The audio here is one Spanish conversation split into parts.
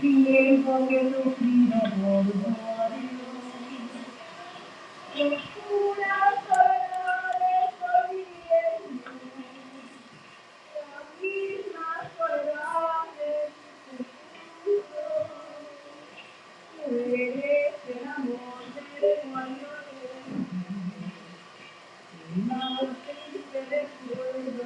Tiempo que sufrido por varios, oscuras soledades estoy viviendo, las mismas soledades que tú eres el amor de cuando más triste recuerdo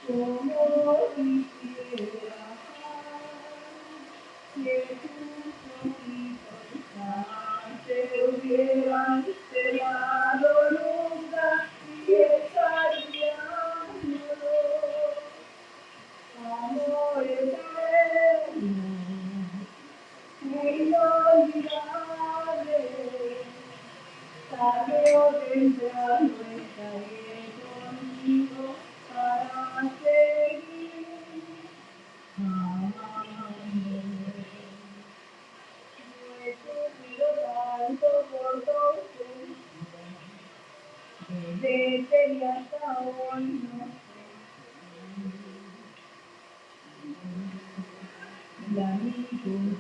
como quisiera que tus ojitos te hubieran cerrado nunca y estaríamos amor eterno e inolvidable, tarde o temprano estaré contigo para seguir amando. No he sufrido tanto por tu ausencia, que desde y hasta hoy no sé la misma.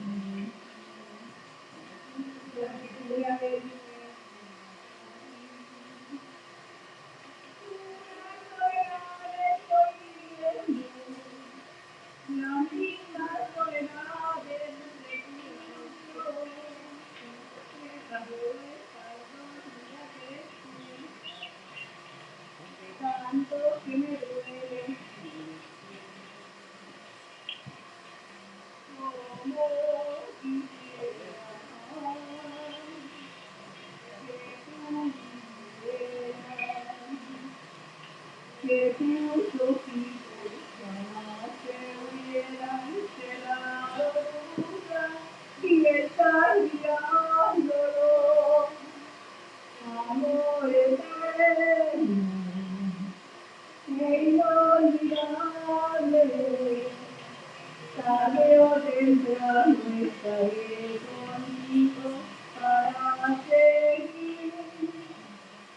Tanto que me duele como quisiera que tus ojitos jamás te hubieran cerrado nunca y estarían dolor, amor eterno e inolvidable, tarde o temprano estaré contigo para seguir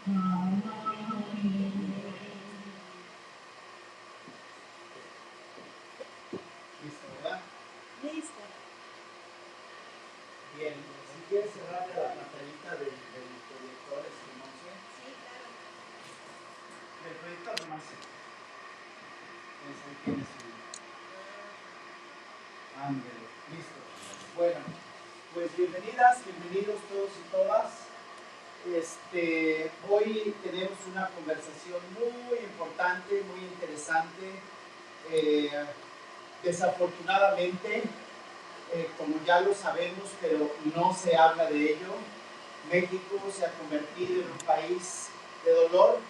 amando. ¿Listo, verdad? Listo. Bien, si quieres cerrarle la pantallita del proyector, Monse. Sí, claro. Del proyector nomás. Ahí tienes su. Ándale, listo. Bueno, pues bienvenidas, bienvenidos todos y todas. Hoy tenemos una conversación muy importante, muy interesante. Desafortunadamente, como ya lo sabemos, pero no se habla de ello, México se ha convertido en un país de dolor.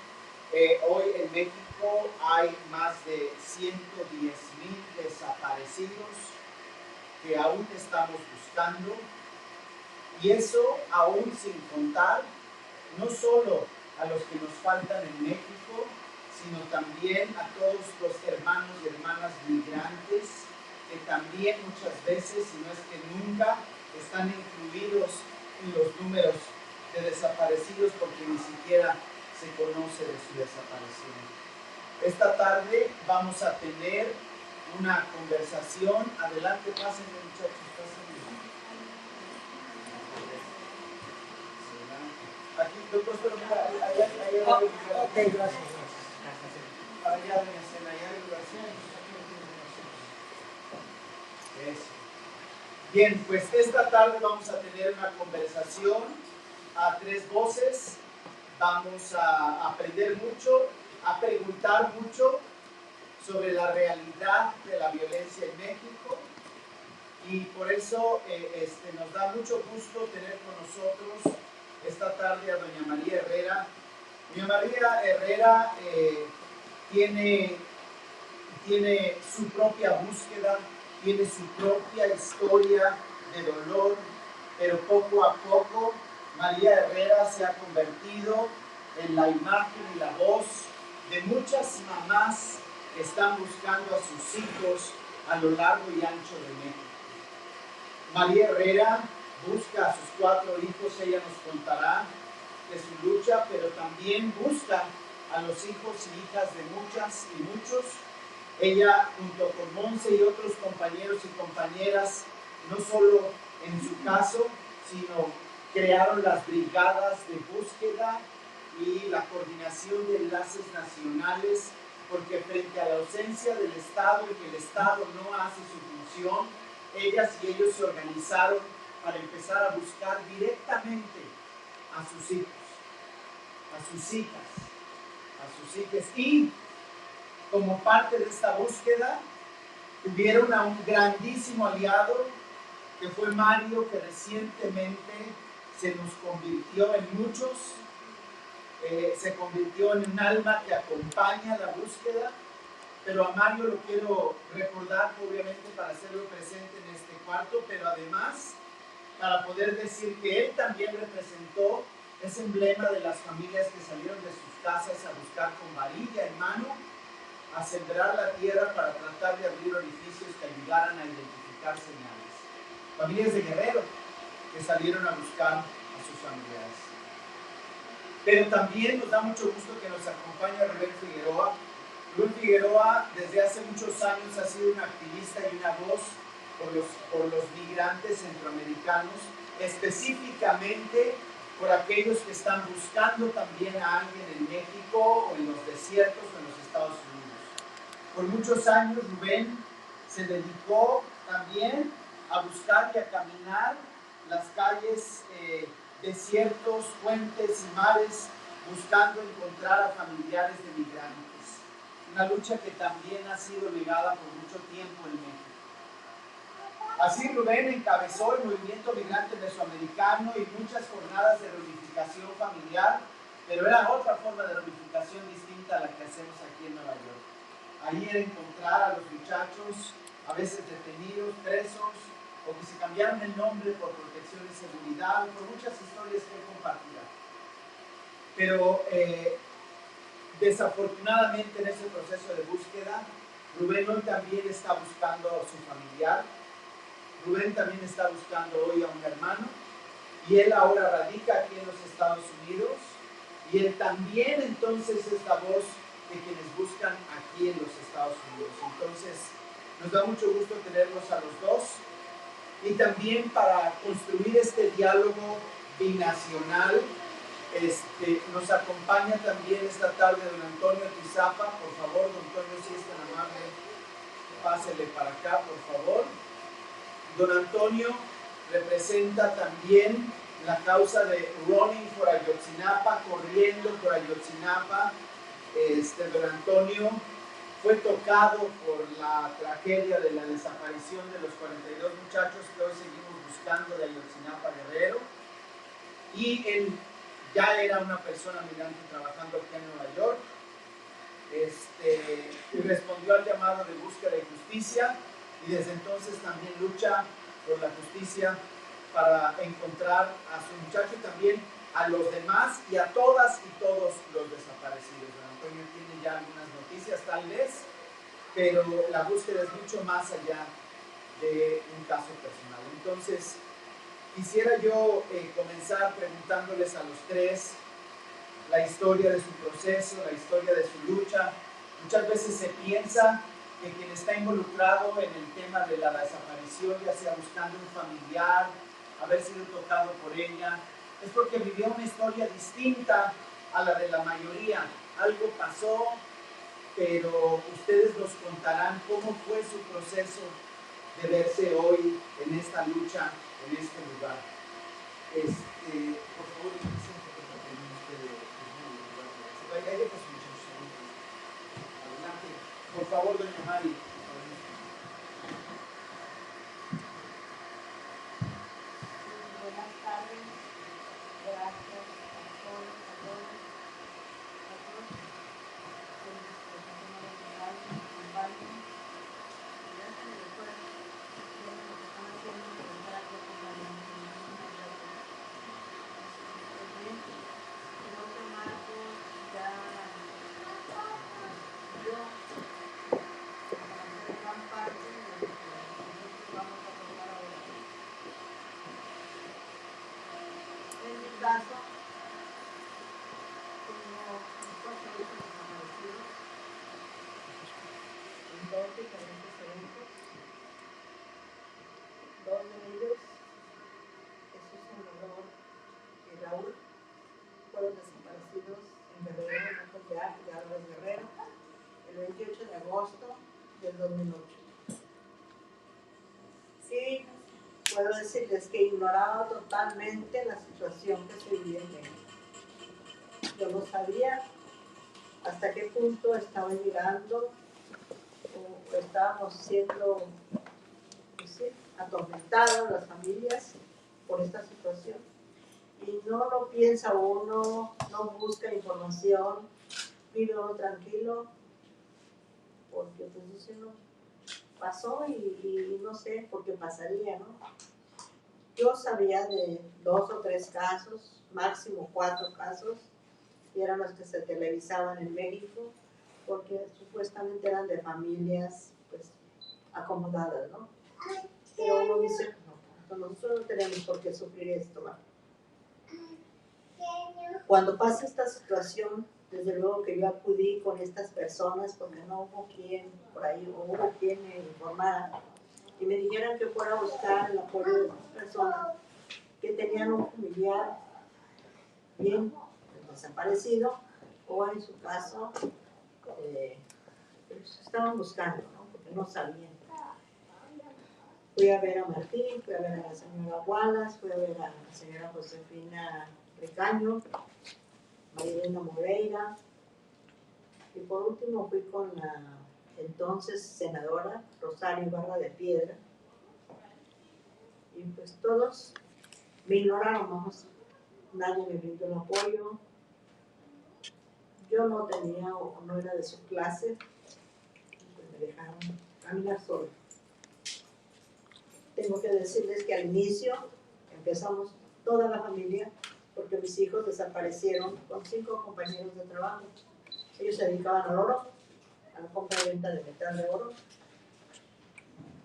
Hoy en México hay más de 110,000 desaparecidos que aún estamos buscando, y eso aún sin contar no solo a los que nos faltan en México, sino también a todos los hermanos y hermanas migrantes que también muchas veces, si no es que nunca, están incluidos en los números de desaparecidos porque ni siquiera se conoce de su desaparición. Esta tarde vamos a tener una conversación. Adelante, pásenme, muchachos, pásenme. Aquí, doctor, pero mira, allá. Ok, gracias. Para allá, doña Cena, allá hay lugarcito. Eso. Bien, pues esta tarde vamos a tener una conversación a tres voces. Vamos a aprender mucho, a preguntar mucho sobre la realidad de la violencia en México, y por eso nos da mucho gusto tener con nosotros esta tarde a doña María Herrera. Doña María Herrera tiene su propia búsqueda, tiene su propia historia de dolor, pero poco a poco María Herrera se ha convertido en la imagen y la voz de muchas mamás que están buscando a sus hijos a lo largo y ancho de México. María Herrera busca a sus 4 hijos, ella nos contará, de su lucha, pero también busca a los hijos y hijas de muchas y muchos. Ella, junto con Monse y otros compañeros y compañeras, no solo en su caso, sino crearon las brigadas de búsqueda y la coordinación de enlaces nacionales, porque frente a la ausencia del Estado y que el Estado no hace su función, ellas y ellos se organizaron para empezar a buscar directamente a sus hijos, a sus hijas, y como parte de esta búsqueda tuvieron a un grandísimo aliado que fue Mario, que recientemente se nos convirtió en muchos, se convirtió en un alma que acompaña la búsqueda, pero a Mario lo quiero recordar obviamente para hacerlo presente en este cuarto, pero además para poder decir que él también representó ese emblema de las familias que salieron de sus casas a buscar con varilla en mano, a sembrar la tierra para tratar de abrir orificios que ayudaran a identificar señales. Familias de Guerrero que salieron a buscar a sus familiares. Pero también nos da mucho gusto que nos acompañe Rubén Figueroa. Rubén Figueroa desde hace muchos años ha sido un activista y una voz por los migrantes centroamericanos, específicamente por aquellos que están buscando también a alguien en México o en los desiertos o en los Estados Unidos. Por muchos años Rubén se dedicó también a buscar y a caminar las calles, desiertos, puentes y mares, buscando encontrar a familiares de migrantes. Una lucha que también ha sido negada por mucho tiempo en México. Así Rubén encabezó el movimiento migrante mesoamericano y muchas jornadas de reunificación familiar, pero era otra forma de reunificación distinta a la que hacemos aquí en Nueva York. Ahí era encontrar a los muchachos, a veces detenidos, presos, o que se cambiaron el nombre por protección y seguridad, por muchas historias que él compartirá. Pero desafortunadamente en ese proceso de búsqueda, Rubén hoy también está buscando a su familiar. Rubén también está buscando hoy a un hermano, y él ahora radica aquí en los Estados Unidos, y él también entonces es la voz de quienes buscan aquí en los Estados Unidos. Entonces nos da mucho gusto tenerlos a los dos, y también para construir este diálogo binacional nos acompaña también esta tarde don Antonio Tizapa. Por favor, don Antonio, si es tan amable, pásele para acá, por favor. Don Antonio representa también la causa de Running for Ayotzinapa, corriendo por Ayotzinapa. Don Antonio fue tocado por la tragedia de la desaparición de los 42 muchachos que hoy seguimos buscando de Ayotzinapa, Guerrero. Y él ya era una persona migrante trabajando aquí en Nueva York. Y respondió al llamado de búsqueda de justicia, y desde entonces también lucha por la justicia para encontrar a su muchacho y también a los demás y a todas y todos los desaparecidos. Don Antonio tiene ya algunas noticias tal vez, pero la búsqueda es mucho más allá de un caso personal. Entonces, quisiera yo comenzar preguntándoles a los tres la historia de su proceso, la historia de su lucha. Muchas veces se piensa que quien está involucrado en el tema de la desaparición, ya sea buscando un familiar, haber sido tocado por ella, es porque vivió una historia distinta a la de la mayoría. Algo pasó, pero ustedes nos contarán cómo fue su proceso de verse hoy en esta lucha, en este lugar. Por favor, adelante. Por favor, doña Mari. Buenas tardes, gracias a todos, a todos que nos acompañan. Gracias después de lo que están haciendo, gracias por la bien, creo que Marcos ya dio dos diferentes eventos. Dos de ellos, Jesús Salvador y Raúl, fueron desaparecidos en Guerrero, en un viaje de Álvarez Guerrero, el 28 de agosto del 2008. Y puedo decirles que ignoraba totalmente la situación que se vivía en México. Yo no sabía hasta qué punto estaba llegando o estábamos siendo, pues sí, atormentados las familias por esta situación. Y no lo piensa uno, no busca información, vive uno tranquilo, porque pues dice uno, pasó y no sé por qué pasaría, ¿no? Yo sabía de 2 o 3 casos, máximo 4 casos, y eran los que se televisaban en México, porque supuestamente eran de familias pues acomodadas, ¿no? Pero uno dice, no, nosotros no tenemos por qué sufrir esto, ¿no? Cuando pasa esta situación, desde luego que yo acudí con estas personas porque no hubo quien por ahí, o hubo quien me informara y me dijeran que fuera a buscar el apoyo de estas personas que tenían un familiar bien desaparecido o en su caso pues, estaban buscando, ¿no? Porque no sabían. Fui a ver a Martín, fui a ver a la señora Wallace, fui a ver a la señora Josefina Ricaño, Marilena Moreira, y por último fui con la entonces senadora Rosario Ibarra de Piedra, y pues todos me ignoraron, vamos, nadie me brindó el apoyo, yo no tenía o no era de su clase, pues me dejaron caminar solo. Tengo que decirles que al inicio empezamos toda la familia, porque mis hijos desaparecieron con 5 compañeros de trabajo. Ellos se dedicaban al oro, a la compra y venta de metal de oro,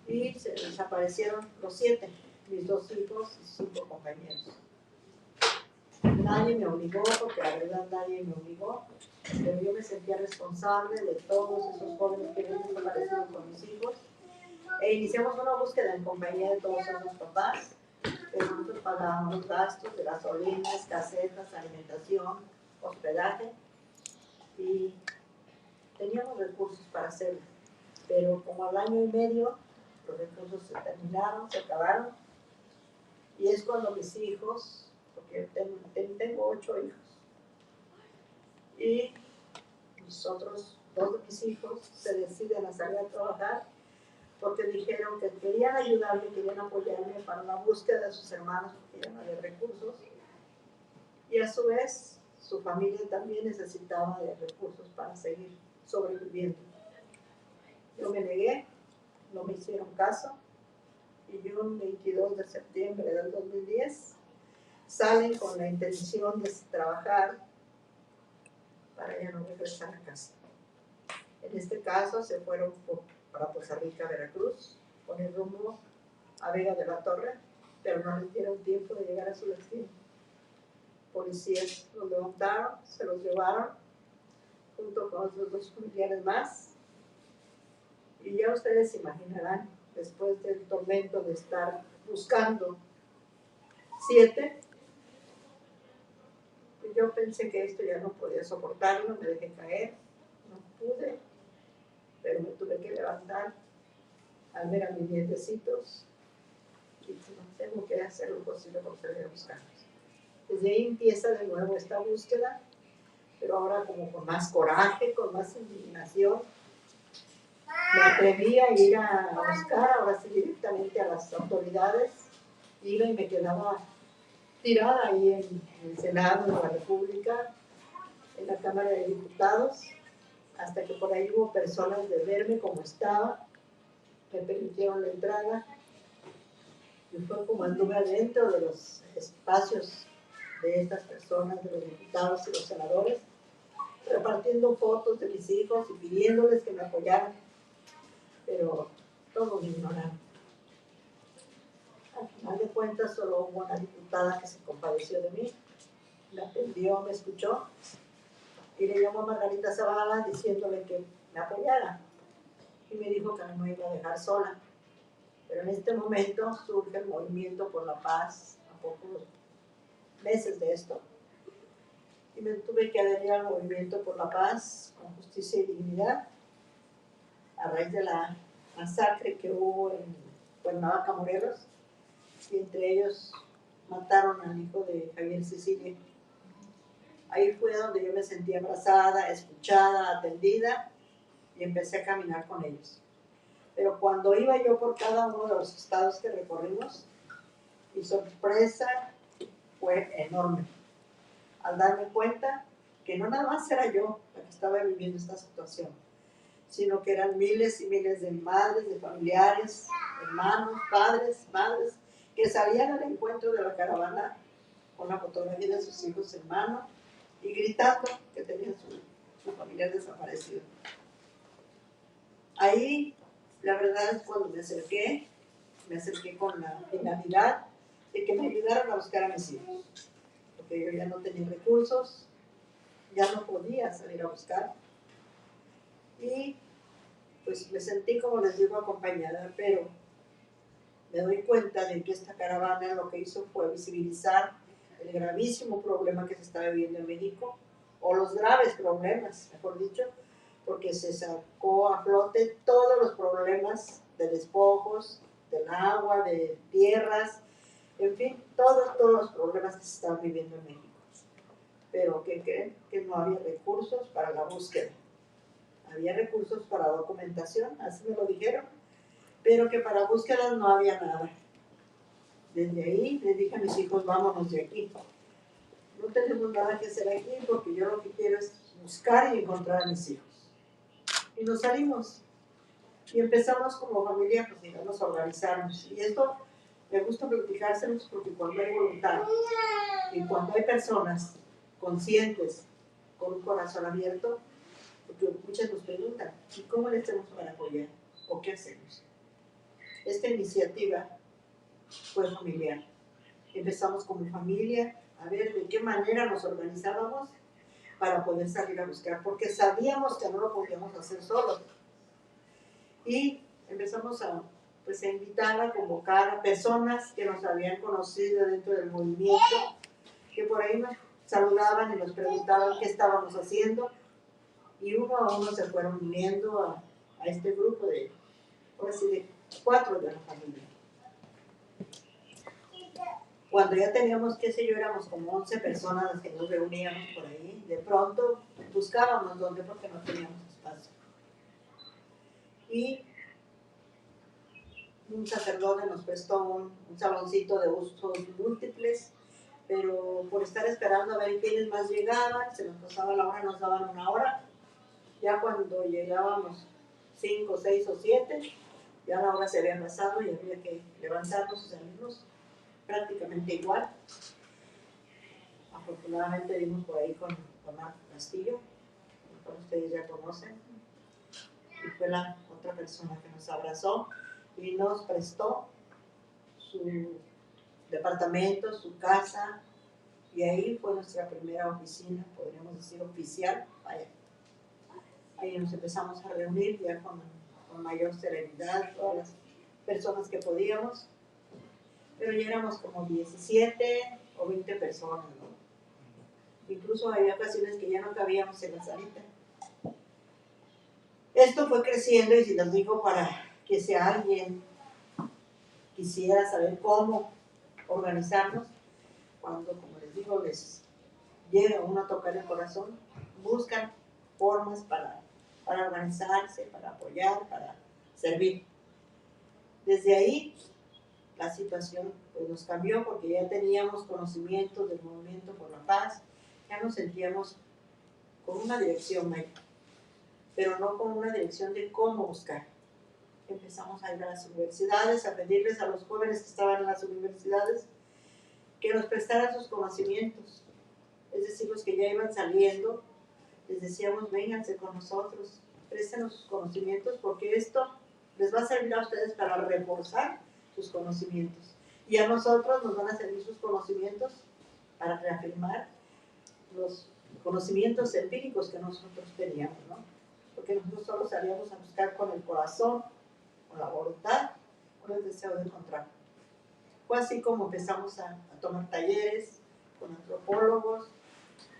y se desaparecieron los 7, mis 2 hijos y 5 compañeros. Nadie me obligó, porque la verdad nadie me obligó, pero yo me sentía responsable de todos esos jóvenes que habían desaparecido con mis hijos, e iniciamos una búsqueda en compañía de todos esos papás, pero nosotros pagábamos los gastos de gasolinas, casetas, alimentación, hospedaje, y teníamos recursos para hacerlo, pero como al año y medio los recursos se terminaron, se acabaron, y es cuando mis hijos, porque tengo 8 hijos, y los otros 2 de mis hijos se deciden a salir a trabajar porque dijeron que querían ayudarme, querían apoyarme para la búsqueda de sus hermanos, porque ya no había recursos, y a su vez su familia también necesitaba de recursos para seguir sobreviviendo. Yo me negué, no me hicieron caso, y yo el 22 de septiembre del 2010 salen con la intención de trabajar para ya no regresar a casa. En este caso se fueron para Poza Rica, Veracruz, con el rumbo a Vega de la Torre, pero no les dieron tiempo de llegar a su destino. Policías los levantaron, se los llevaron junto con otros 2 familiares más, y ya ustedes se imaginarán, después del tormento de estar buscando 7, yo pensé que esto ya no podía soportarlo, me dejé caer, no pude, pero me tuve que levantar al ver a mis nietecitos y tengo que hacer lo posible por salir a buscarlos. Desde ahí empieza de nuevo esta búsqueda, pero ahora como con más coraje, con más indignación. Me atreví a ir a buscar, ahora sí directamente a las autoridades, iba y me quedaba tirada ahí en el Senado de la República, en la Cámara de Diputados, hasta que por ahí hubo personas de verme como estaba, me permitieron la entrada, y fue como anduve adentro de los espacios de estas personas, de los diputados y los senadores, repartiendo fotos de mis hijos y pidiéndoles que me apoyaran, pero todos me ignoraron. Al final de cuentas solo hubo una diputada que se compadeció de mí, me atendió, me escuchó, y le llamó a Margarita Zavala diciéndole que me apoyara. Y me dijo no iba a dejar sola. Pero en este momento surge el Movimiento por la Paz, a pocos meses de esto, y me tuve que adherir al Movimiento por la Paz, con justicia y dignidad, a raíz de la masacre que hubo en Cuernavaca, Morelos, y entre ellos mataron al hijo de Javier Cecilia. Ahí fue donde yo me sentí abrazada, escuchada, atendida, y empecé a caminar con ellos. Pero cuando iba yo por cada uno de los estados que recorrimos, mi sorpresa fue enorme, al darme cuenta que no nada más era yo la que estaba viviendo esta situación, sino que eran miles y miles de madres, de familiares, hermanos, padres, madres, que salían al encuentro de la caravana con la fotografía de sus hijos en mano y gritando que tenían su familiar desaparecido. Ahí, la verdad es cuando me acerqué con la finalidad de que me ayudaran a buscar a mis hijos, porque yo ya no tenía recursos, ya no podía salir a buscar, y pues me sentí, como les digo, acompañada, pero me doy cuenta de que esta caravana lo que hizo fue visibilizar el gravísimo problema que se está viviendo en México, o los graves problemas, mejor dicho, porque se sacó a flote todos los problemas de despojos, del agua, de tierras, en fin, todos los problemas que se están viviendo en México. Pero ¿qué creen? Que no había recursos para la búsqueda. Había recursos para documentación, así me lo dijeron, pero que para búsquedas no había nada. Desde ahí les dije a mis hijos, vámonos de aquí. No tenemos nada que hacer aquí porque yo lo que quiero es buscar y encontrar a mis hijos. Y nos salimos. Y empezamos como familia, pues digamos, a organizarnos. Y esto me gusta platicárselos porque cuando hay voluntad y cuando hay personas conscientes, con un corazón abierto, porque muchas nos preguntan, ¿y cómo le hacemos para apoyar? ¿O qué hacemos? Esta iniciativa fue familiar. Empezamos como familia a ver de qué manera nos organizábamos para poder salir a buscar, porque sabíamos que no lo podíamos hacer solos. Y empezamos a invitar, a convocar a personas que nos habían conocido dentro del movimiento, que por ahí nos saludaban y nos preguntaban qué estábamos haciendo, y uno a uno se fueron uniendo a este grupo de 4 de la familia. Cuando ya teníamos, qué sé yo, éramos como 11 personas las que nos reuníamos por ahí, de pronto buscábamos dónde, porque no teníamos espacio. Y un sacerdote nos prestó un saloncito de usos múltiples, pero por estar esperando a ver quiénes más llegaban, se nos pasaba la hora, nos daban 1 hora. Ya cuando llegábamos 5, 6 o 7, ya la hora se había pasado y había que levantarnos y salirnos prácticamente igual. Afortunadamente vimos por ahí con Marco Castillo, que ustedes ya conocen, y fue la otra persona que nos abrazó y nos prestó su departamento, su casa, y ahí fue nuestra primera oficina, podríamos decir oficial. Ahí nos empezamos a reunir ya con mayor serenidad, todas las personas que podíamos, pero ya éramos como 17 o 20 personas, ¿no? Incluso había ocasiones que ya no cabíamos en la salita. Esto fue creciendo, y si les digo, para que si alguien quisiera saber cómo organizarnos, cuando, como les digo, les llega uno a tocar el corazón, buscan formas para organizarse, para apoyar, para servir. Desde ahí la situación pues nos cambió, porque ya teníamos conocimientos del Movimiento por la Paz, ya nos sentíamos con una dirección mayor, pero no con una dirección de cómo buscar. Empezamos a ir a las universidades, a pedirles a los jóvenes que estaban en las universidades que nos prestaran sus conocimientos, es decir, los que ya iban saliendo, les decíamos, vénganse con nosotros, préstenos sus conocimientos, porque esto les va a servir a ustedes para reforzar sus conocimientos, y a nosotros nos van a servir sus conocimientos para reafirmar los conocimientos empíricos que nosotros teníamos, ¿no? Porque nosotros solo salíamos a buscar con el corazón, con la voluntad, con el deseo de encontrar. Fue así como empezamos a tomar talleres con antropólogos,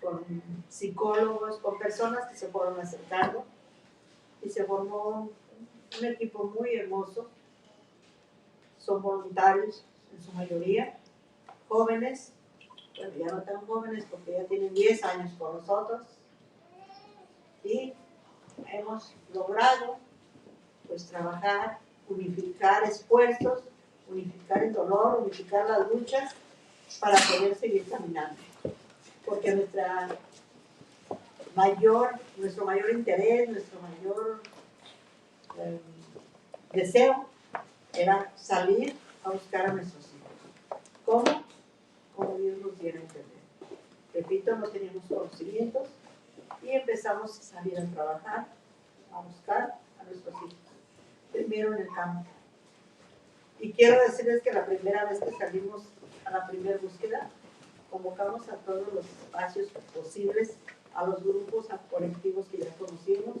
con psicólogos, con personas que se fueron acercando y se formó un equipo muy hermoso. Son voluntarios en su mayoría, jóvenes, bueno, ya no tan jóvenes porque ya tienen 10 años con nosotros y hemos logrado pues trabajar, unificar esfuerzos, unificar el dolor, unificar las luchas para poder seguir caminando. Porque nuestro mayor interés, nuestro mayor deseo era salir a buscar a nuestros hijos. ¿Cómo? Como Dios nos diera a entender. Repito, no teníamos conocimientos y empezamos a salir a trabajar, a buscar a nuestros hijos. Primero en el campo. Y quiero decirles que la primera vez que salimos a la primera búsqueda, convocamos a todos los espacios posibles, a los grupos, a colectivos que ya conocimos.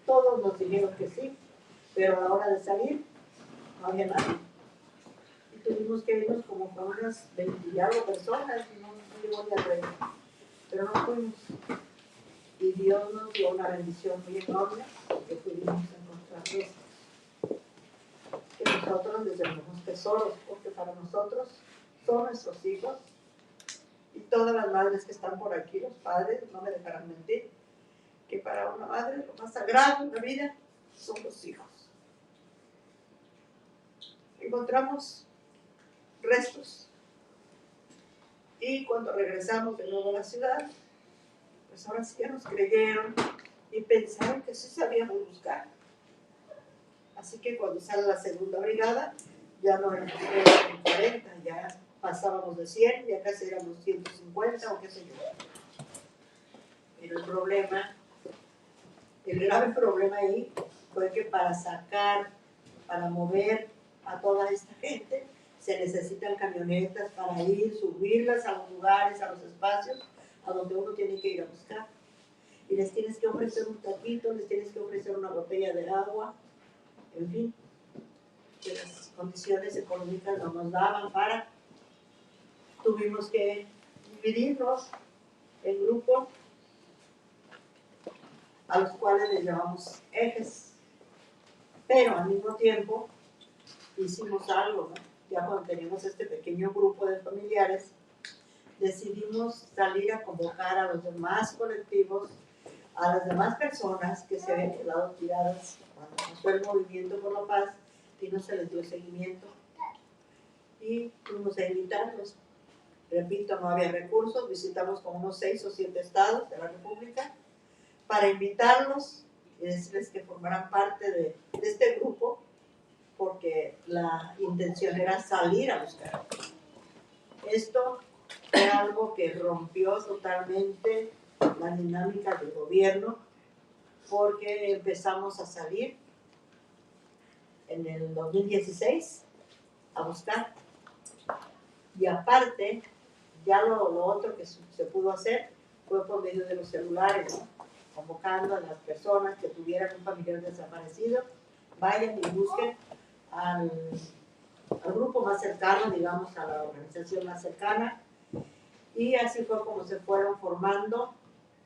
Todos nos dijeron que sí, pero a la hora de salir no había nadie. Y tuvimos que irnos como con unas 20 y algo personas, no llegó ni a 30. Pero no fuimos. Y Dios nos dio una bendición muy enorme que pudimos encontrar que nosotros les llamamos tesoros, porque para nosotros son nuestros hijos. Y todas las madres que están por aquí, los padres, no me dejarán mentir, que para una madre lo más sagrado en la vida son los hijos. Encontramos restos. Y cuando regresamos de nuevo a la ciudad, pues ahora sí ya nos creyeron y pensaron que sí sabíamos buscar. Así que cuando sale la segunda brigada, ya no éramos 40, ya pasábamos de 100, ya casi éramos 150 o qué sé yo. Pero el grave problema ahí fue que para sacar, para mover a toda esta gente, se necesitan camionetas para ir, subirlas a los lugares, a los espacios, a donde uno tiene que ir a buscar. Y les tienes que ofrecer un taquito, les tienes que ofrecer una botella de agua, en fin, que las condiciones económicas no nos daban para. Tuvimos que dividirnos en grupos a los cuales les llamamos ejes, pero al mismo tiempo hicimos algo, ¿no? Ya cuando teníamos este pequeño grupo de familiares, decidimos salir a convocar a los demás colectivos, a las demás personas que se habían quedado tiradas cuando pasó el movimiento por la paz y no se les dio seguimiento. Y fuimos a invitarlos. Repito, no había recursos, visitamos como unos 6 o 7 estados de la República para invitarlos y decirles que formaran parte de este grupo, porque la intención era salir a buscar. Esto fue algo que rompió totalmente la dinámica del gobierno, porque empezamos a salir en el 2016 a buscar. Y aparte, ya lo otro que se pudo hacer fue por medio de los celulares, ¿no? Convocando a las personas que tuvieran un familiar desaparecido, vayan y busquen al grupo más cercano, digamos, a la organización más cercana. Y así fue como se fueron formando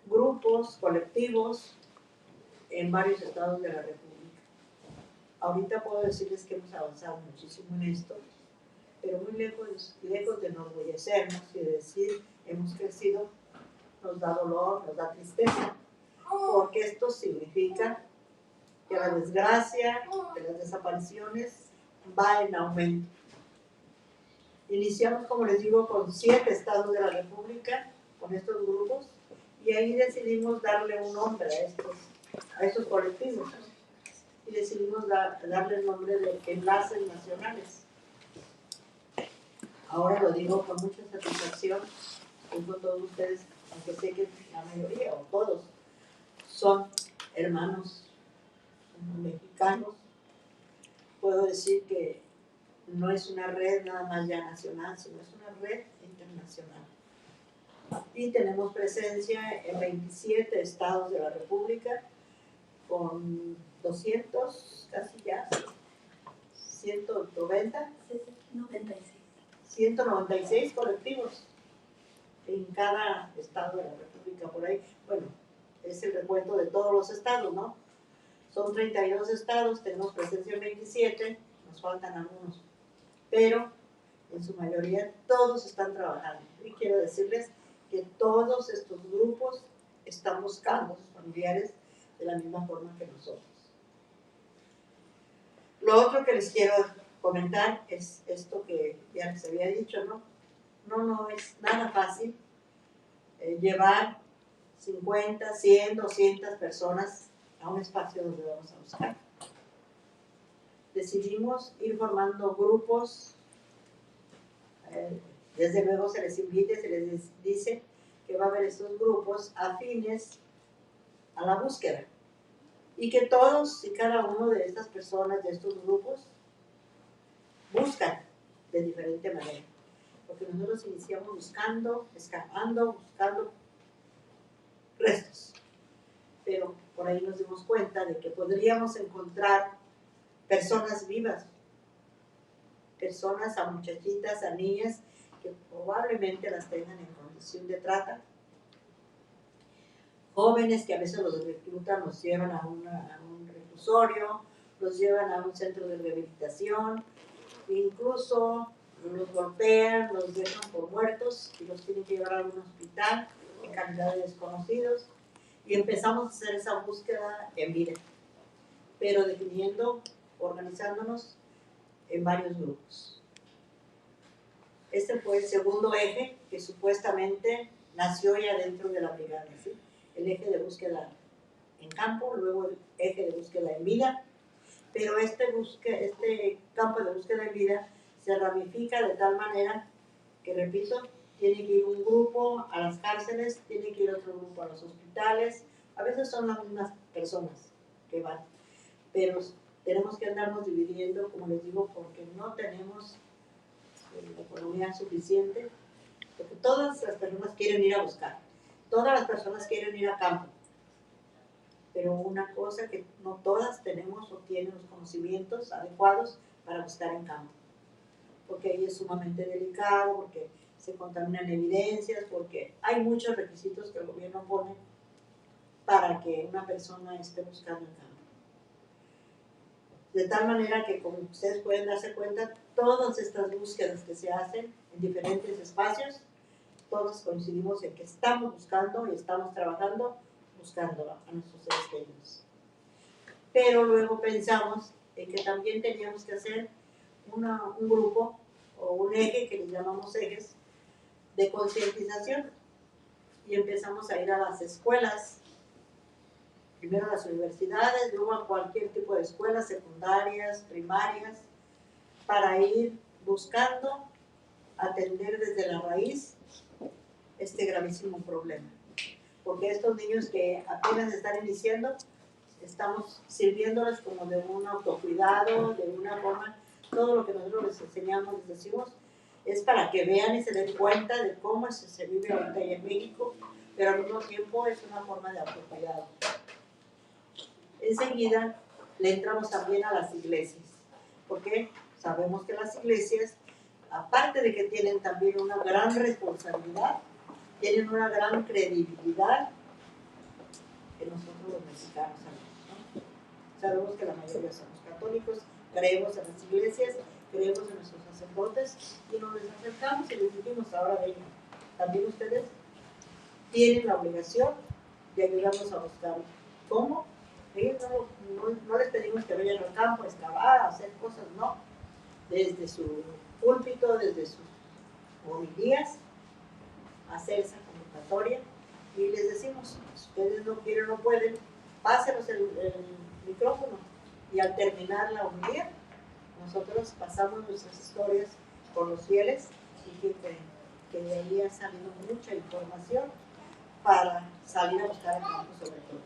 grupos, colectivos en varios estados de la República. Ahorita puedo decirles que hemos avanzado muchísimo en esto, pero muy lejos de enorgullecernos y de decir hemos crecido, nos da dolor, nos da tristeza, porque esto significa que la desgracia de las desapariciones va en aumento. Iniciamos, como les digo, con 7 estados de la República, con estos grupos, y ahí decidimos darle un nombre a estos colectivos, y decidimos darle el nombre de enlaces nacionales. Ahora lo digo con mucha satisfacción, con todos ustedes, aunque sé que la mayoría o todos son hermanos mexicanos. Puedo decir que no es una red nada más ya nacional, sino es una red internacional. Y tenemos presencia en 27 estados de la República, con 200, casi ya, 190, 96. 196 colectivos en cada estado de la República, por ahí. Bueno, es el recuento de todos los estados, ¿no? Son 32 estados, tenemos presencia en 27, nos faltan algunos, pero en su mayoría todos están trabajando. Y quiero decirles que todos estos grupos están buscando a sus familiares de la misma forma que nosotros. Lo otro que les quiero comentar es esto que ya les había dicho, ¿no? No es nada fácil llevar 50, 100, 200 personas a un espacio donde vamos a buscar. Decidimos ir formando grupos, desde luego se les invita, se les dice que va a haber estos grupos afines a la búsqueda y que todos y cada uno de estas personas, de estos grupos, buscan de diferente manera. Porque nosotros iniciamos buscando, escapando, buscando restos. Pero por ahí nos dimos cuenta de que podríamos encontrar personas vivas, personas, a muchachitas, a niñas que probablemente las tengan en condición de trata, jóvenes que a veces los reclutan, los llevan a un reclusorio, los llevan a un centro de rehabilitación, incluso los golpean, los dejan por muertos y los tienen que llevar a un hospital en calidad de desconocidos. Y empezamos a hacer esa búsqueda en vida, pero definiendo, organizándonos en varios grupos. Este fue el segundo eje que supuestamente nació ya dentro de la brigada, ¿sí? El eje de búsqueda en campo, luego el eje de búsqueda en vida, pero este campo de búsqueda en vida se ramifica de tal manera que, repito, tiene que ir un grupo a las cárceles, tiene que ir otro grupo a los hospitales, a veces son las mismas personas que van, pero tenemos que andarnos dividiendo, como les digo, porque no tenemos la economía suficiente, porque todas las personas quieren ir a buscar, todas las personas quieren ir a campo, pero una cosa que no todas tenemos o tienen los conocimientos adecuados para buscar en campo, porque ahí es sumamente delicado, porque se contaminan evidencias, porque hay muchos requisitos que el gobierno pone para que una persona esté buscando en campo. De tal manera que, como ustedes pueden darse cuenta, todas estas búsquedas que se hacen en diferentes espacios, todos coincidimos en que estamos buscando y estamos trabajando buscando a nuestros seres queridos. Pero luego pensamos en que también teníamos que hacer un grupo o un eje que les llamamos ejes de concientización, y empezamos a ir a las escuelas, primero a las universidades, luego a cualquier tipo de escuelas secundarias, primarias, para ir buscando atender desde la raíz este gravísimo problema. Porque estos niños que apenas están iniciando, estamos sirviéndoles como de un autocuidado, de una forma, todo lo que nosotros les enseñamos, les decimos, es para que vean y se den cuenta de cómo se vive ahorita en México, pero al mismo tiempo es una forma de autocuidado. Enseguida le entramos también a las iglesias, porque sabemos que las iglesias, aparte de que tienen también una gran responsabilidad, tienen una gran credibilidad que nosotros los mexicanos sabemos, ¿no? Sabemos que la mayoría somos católicos, creemos en las iglesias, creemos en nuestros sacerdotes y nos les acercamos y les dijimos, ahora vengan, también ustedes tienen la obligación de ayudarnos a buscar. ¿Cómo? Ellos no les pedimos que vayan al campo a excavar, a hacer cosas, no. Desde su púlpito, desde sus homilías, hacer esa convocatoria y les decimos, si ustedes no quieren, no pueden, pásenos el micrófono, y al terminar la homilía, nosotros pasamos nuestras historias con los fieles y que de ahí ha salido mucha información para salir a buscar el campo sobre todo.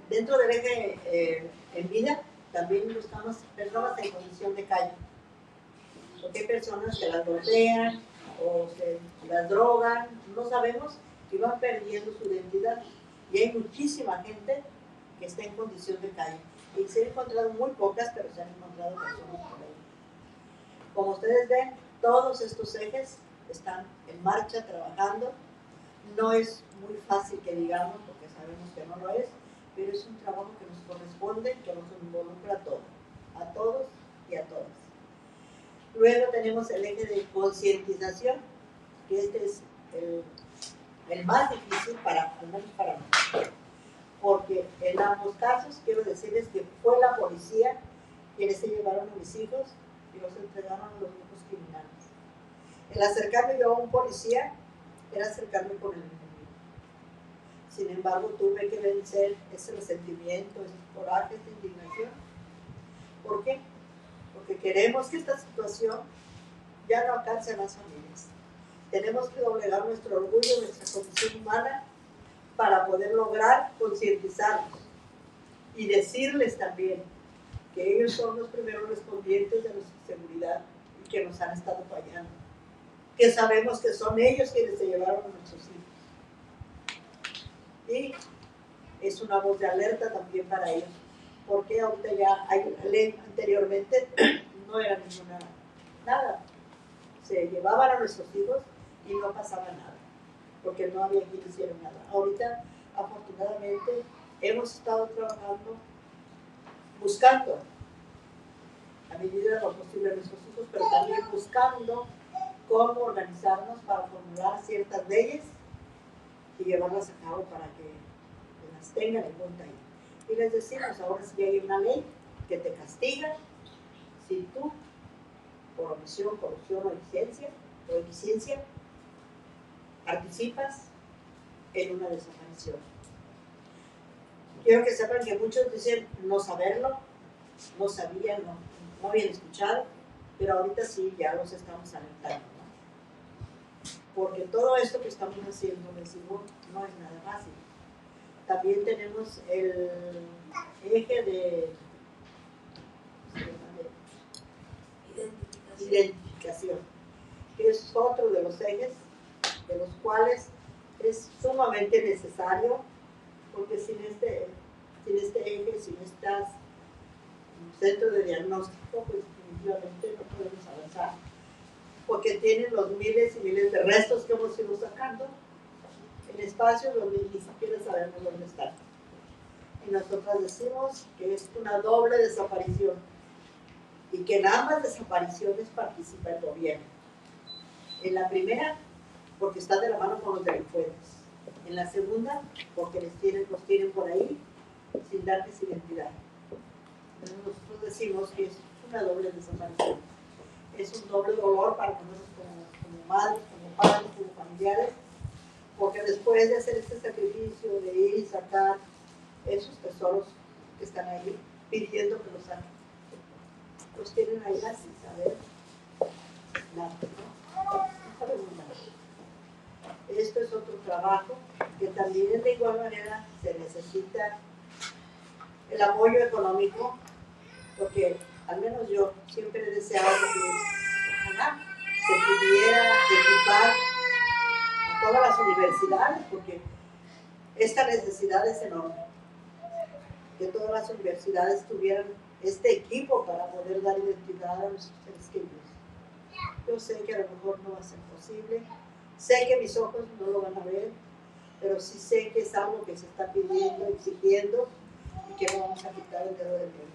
Dentro del eje en vida también buscamos personas en condición de calle, porque hay personas que las golpean o se las drogan, no sabemos, y van perdiendo su identidad, y hay muchísima gente que está en condición de calle, Y se han encontrado muy pocas, pero se han encontrado personas por ahí. Como ustedes ven, todos estos ejes están en marcha, trabajando. No es muy fácil que digamos, porque sabemos que no lo es, pero es un trabajo que nos corresponde, que nos involucra a todos y a todas. Luego tenemos el eje de concientización, que este es el más difícil, al menos para nosotros, porque en ambos casos quiero decirles que fue la policía quienes se llevaron a mis hijos y los entregaron a los grupos criminales. El acercarme yo a un policía era acercarme con el enemigo. Sin embargo, tuve que vencer ese resentimiento, ese coraje, esa indignación. ¿Por qué? Porque queremos que esta situación ya no alcance a las familias. Tenemos que doblegar nuestro orgullo, nuestra condición humana, para poder lograr concientizarlos y decirles también que ellos son los primeros respondientes de nuestra seguridad y que nos han estado fallando. Que sabemos que son ellos quienes se llevaron a nuestros hijos. Y es una voz de alerta también para ellos, porque ahorita ya hay una ley, anteriormente no era ninguna, nada. Se llevaban a nuestros hijos y no pasaba nada, porque no había quien hiciera nada. Ahorita, afortunadamente, hemos estado trabajando, buscando, a medida de lo posible, a nuestros hijos, pero también buscando cómo organizarnos para formular ciertas leyes y llevarlas a cabo para que las tengan en cuenta ahí. Y les decimos, ahora sí hay una ley que te castiga si tú, por omisión, corrupción o eficiencia, participas en una desaparición. Quiero que sepan que muchos dicen no saberlo, no sabían, no habían escuchado, pero ahorita sí ya los estamos alentando, ¿no? Porque todo esto que estamos haciendo, les digo, no es nada fácil. También tenemos el eje de identificación, que es otro de los ejes de los cuales es sumamente necesario, porque sin este eje, sin estas centro de diagnóstico, pues definitivamente no podemos avanzar, porque tienen los miles y miles de restos que hemos ido sacando en espacios donde ni siquiera sabemos dónde están. Y nosotros decimos que es una doble desaparición y que en ambas desapariciones participa el gobierno. En la primera, porque está de la mano con los delincuentes. En la segunda, porque los tienen por ahí sin darles identidad. Entonces nosotros decimos que es una doble desaparición. Es un doble dolor para nosotros como madres, como padres, como familiares, porque después de hacer este sacrificio de ir y sacar esos tesoros que están ahí, pidiendo que los saquen, los tienen ahí sin saber nada, no sabemos nada. Esto es otro trabajo que también de igual manera se necesita el apoyo económico, porque al menos yo siempre he deseado que ojalá se pudiera equipar a todas las universidades, porque esta necesidad es enorme, que todas las universidades tuvieran este equipo para poder dar identidad a nuestros seres queridos. Yo sé que a lo mejor no va a ser posible, sé que mis ojos no lo van a ver, pero sí sé que es algo que se está pidiendo, exigiendo, y que no vamos a quitar el dedo del medio.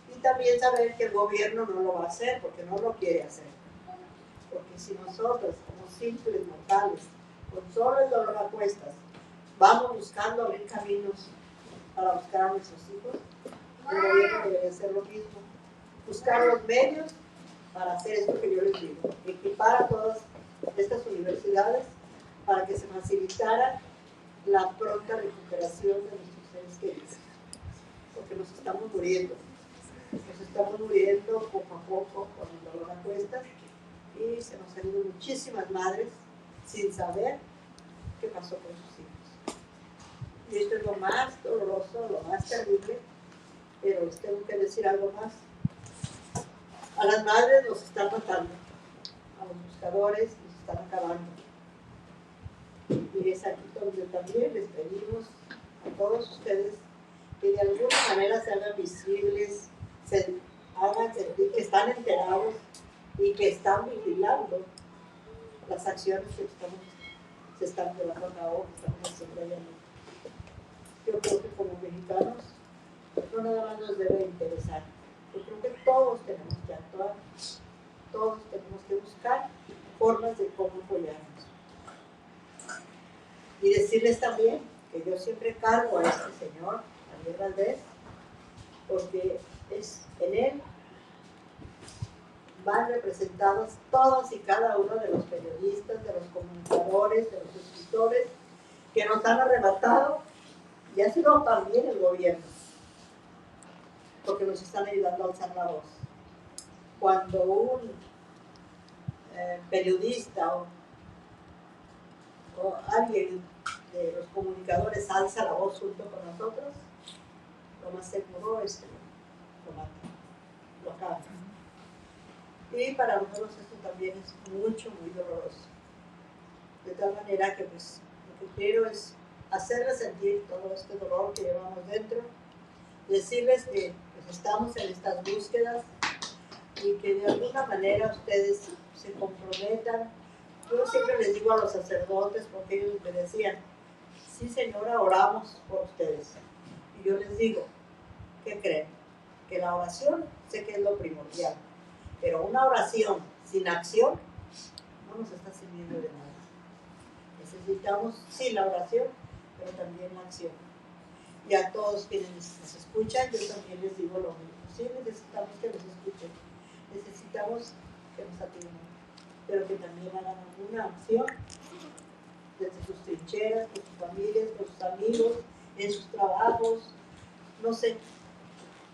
Y también saber que el gobierno no lo va a hacer, porque no lo quiere hacer. Porque si nosotros, como simples mortales, con solo el dolor a cuestas, vamos buscando abrir caminos para buscar a nuestros hijos, el gobierno debería hacer lo mismo. Buscar los medios para hacer esto que yo les digo, equipar a todas estas universidades para que se facilitara la pronta recuperación de nuestros seres queridos, porque nos estamos muriendo poco a poco con el dolor a cuestas, y se nos han ido muchísimas madres sin saber qué pasó con sus hijos. Y esto es lo más doloroso, lo más terrible, pero les tengo que decir algo más. A las madres nos están matando, a los buscadores nos están acabando. Y es aquí donde también les pedimos a todos ustedes que de alguna manera se hagan las acciones que se están llevando a cabo, que estamos haciendo allá. Yo creo que como mexicanos no nada más nos debe interesar. Yo creo que todos tenemos que actuar, todos tenemos que buscar formas de cómo apoyarnos. Y decirles también que yo siempre cargo a este señor, Javier Valdés, porque en él van representados todos y cada uno de los periodistas, de los comunicadores, de los escritores que nos han arrebatado, y ha sido también el gobierno, porque nos están ayudando a alzar la voz. Cuando un periodista o alguien de los comunicadores alza la voz junto con nosotros, lo más seguro es que lo matan, lo acaban. Y para nosotros esto también es muy doloroso. De tal manera que pues lo que quiero es hacerles sentir todo este dolor que llevamos dentro, decirles que pues, estamos en estas búsquedas y que de alguna manera ustedes se comprometan. Yo siempre les digo a los sacerdotes, porque ellos me decían, sí señora, oramos por ustedes. Y yo les digo, ¿qué creen? Que la oración sé que es lo primordial, pero una oración sin acción no nos está sirviendo de nada. Necesitamos, sí, la oración, pero también la acción. Y a todos quienes nos escuchan, yo también les digo lo mismo. Sí, necesitamos que nos escuchen, necesitamos que nos atiendan, pero que también hagan alguna acción desde sus trincheras, con sus familias, con sus amigos, en sus trabajos, no sé,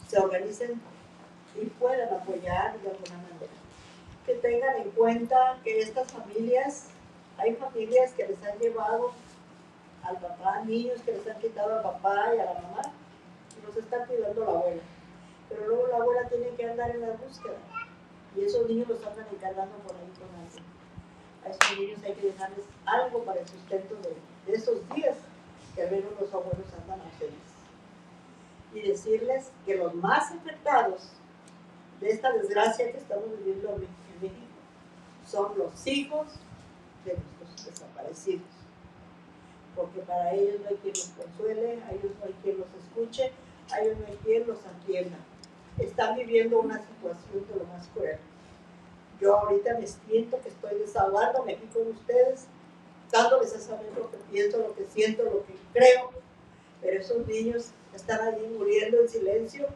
se organicen y puedan apoyar de alguna manera. Que tengan en cuenta que estas familias, hay familias que les han llevado al papá, niños que les han quitado al papá y a la mamá, y los está cuidando la abuela. Pero luego la abuela tiene que andar en la búsqueda, y esos niños los andan encargando por ahí con alguien. A esos niños hay que dejarles algo para el sustento de esos días que al menos los abuelos andan ausentes. Y decirles que los más afectados de esta desgracia que estamos viviendo en México son los hijos de nuestros desaparecidos. Porque para ellos no hay quien los consuele, a ellos no hay quien los escuche, a ellos no hay quien los atienda. Están viviendo una situación de lo más cruel. Yo ahorita me siento que estoy desahogándome aquí con ustedes, dándoles a saber lo que pienso, lo que siento, lo que creo, pero esos niños están allí muriendo en silencio,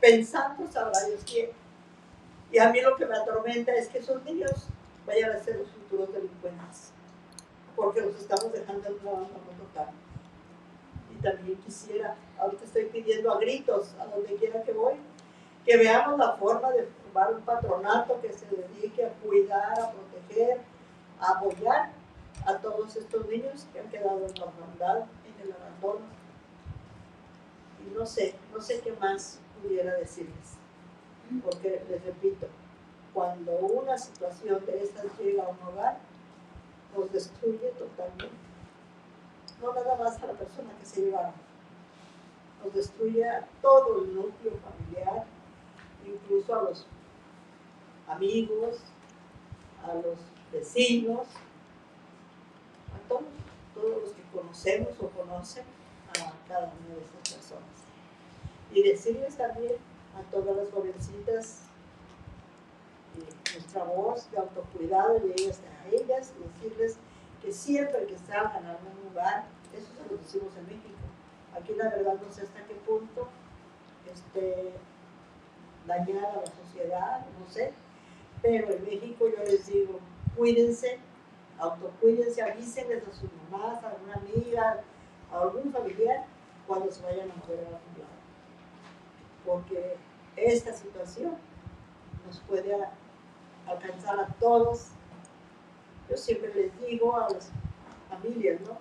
pensando, sabrá Dios quién. Y a mí lo que me atormenta es que esos niños vayan a ser los futuros delincuentes, porque los estamos dejando en un abandono total. Y también quisiera, ahorita estoy pidiendo a gritos, a donde quiera que voy, que veamos la forma de formar un patronato que se dedique a cuidar, a proteger, a apoyar a todos estos niños que han quedado en la orfandad, en el abandono. Y no sé qué más pudiera decirles, porque les repito, cuando una situación de estas llega a un hogar, nos destruye totalmente. No nada más a la persona que se llevaron, nos destruye a todo el núcleo familiar, incluso a los amigos, a los vecinos, a todos los que conocemos o conocen a cada una de estas personas. Y decirles también a todas las jovencitas nuestra voz de autocuidado de ellas a ellas, y decirles que siempre que salgan a algún lugar, eso se lo decimos en México, aquí la verdad no sé hasta qué punto dañar a la sociedad, no sé, pero en México yo les digo, cuídense, autocuídense, avísenles a sus mamás, a alguna amiga, a algún familiar cuando se vayan a mover a algún lado, porque esta situación nos puede alcanzar a todos. Yo siempre les digo a las familias, ¿no?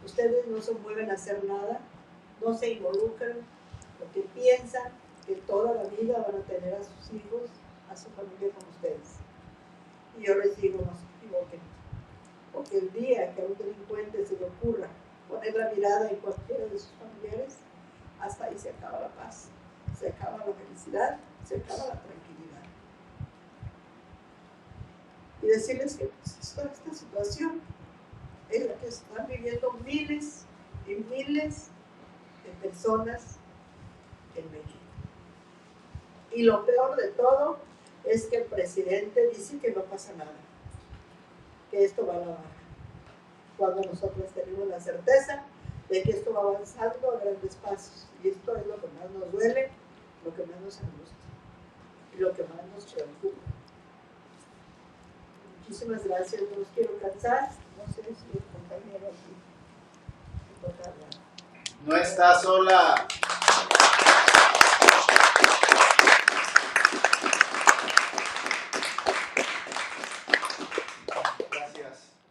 Ustedes no se mueven a hacer nada, no se involucran, porque piensan que toda la vida van a tener a sus hijos, a su familia con ustedes. Y yo les digo, no se equivoquen, porque el día que a un delincuente se le ocurra poner la mirada en cualquiera de sus familiares, hasta ahí se acaba la paz, se acaba la felicidad, se acaba la tranquilidad. Y decirles que pues, con esta situación en la que están viviendo miles y miles de personas en México. Y lo peor de todo es que el presidente dice que no pasa nada, que esto va a la baja, cuando nosotros tenemos la certeza de que esto va avanzando a grandes pasos. Y esto es lo que más nos duele, lo que más nos angustia y lo que más nos preocupa. Muchísimas gracias, no los quiero cansar. No sé si el compañero aquí me toca hablar. No está sola.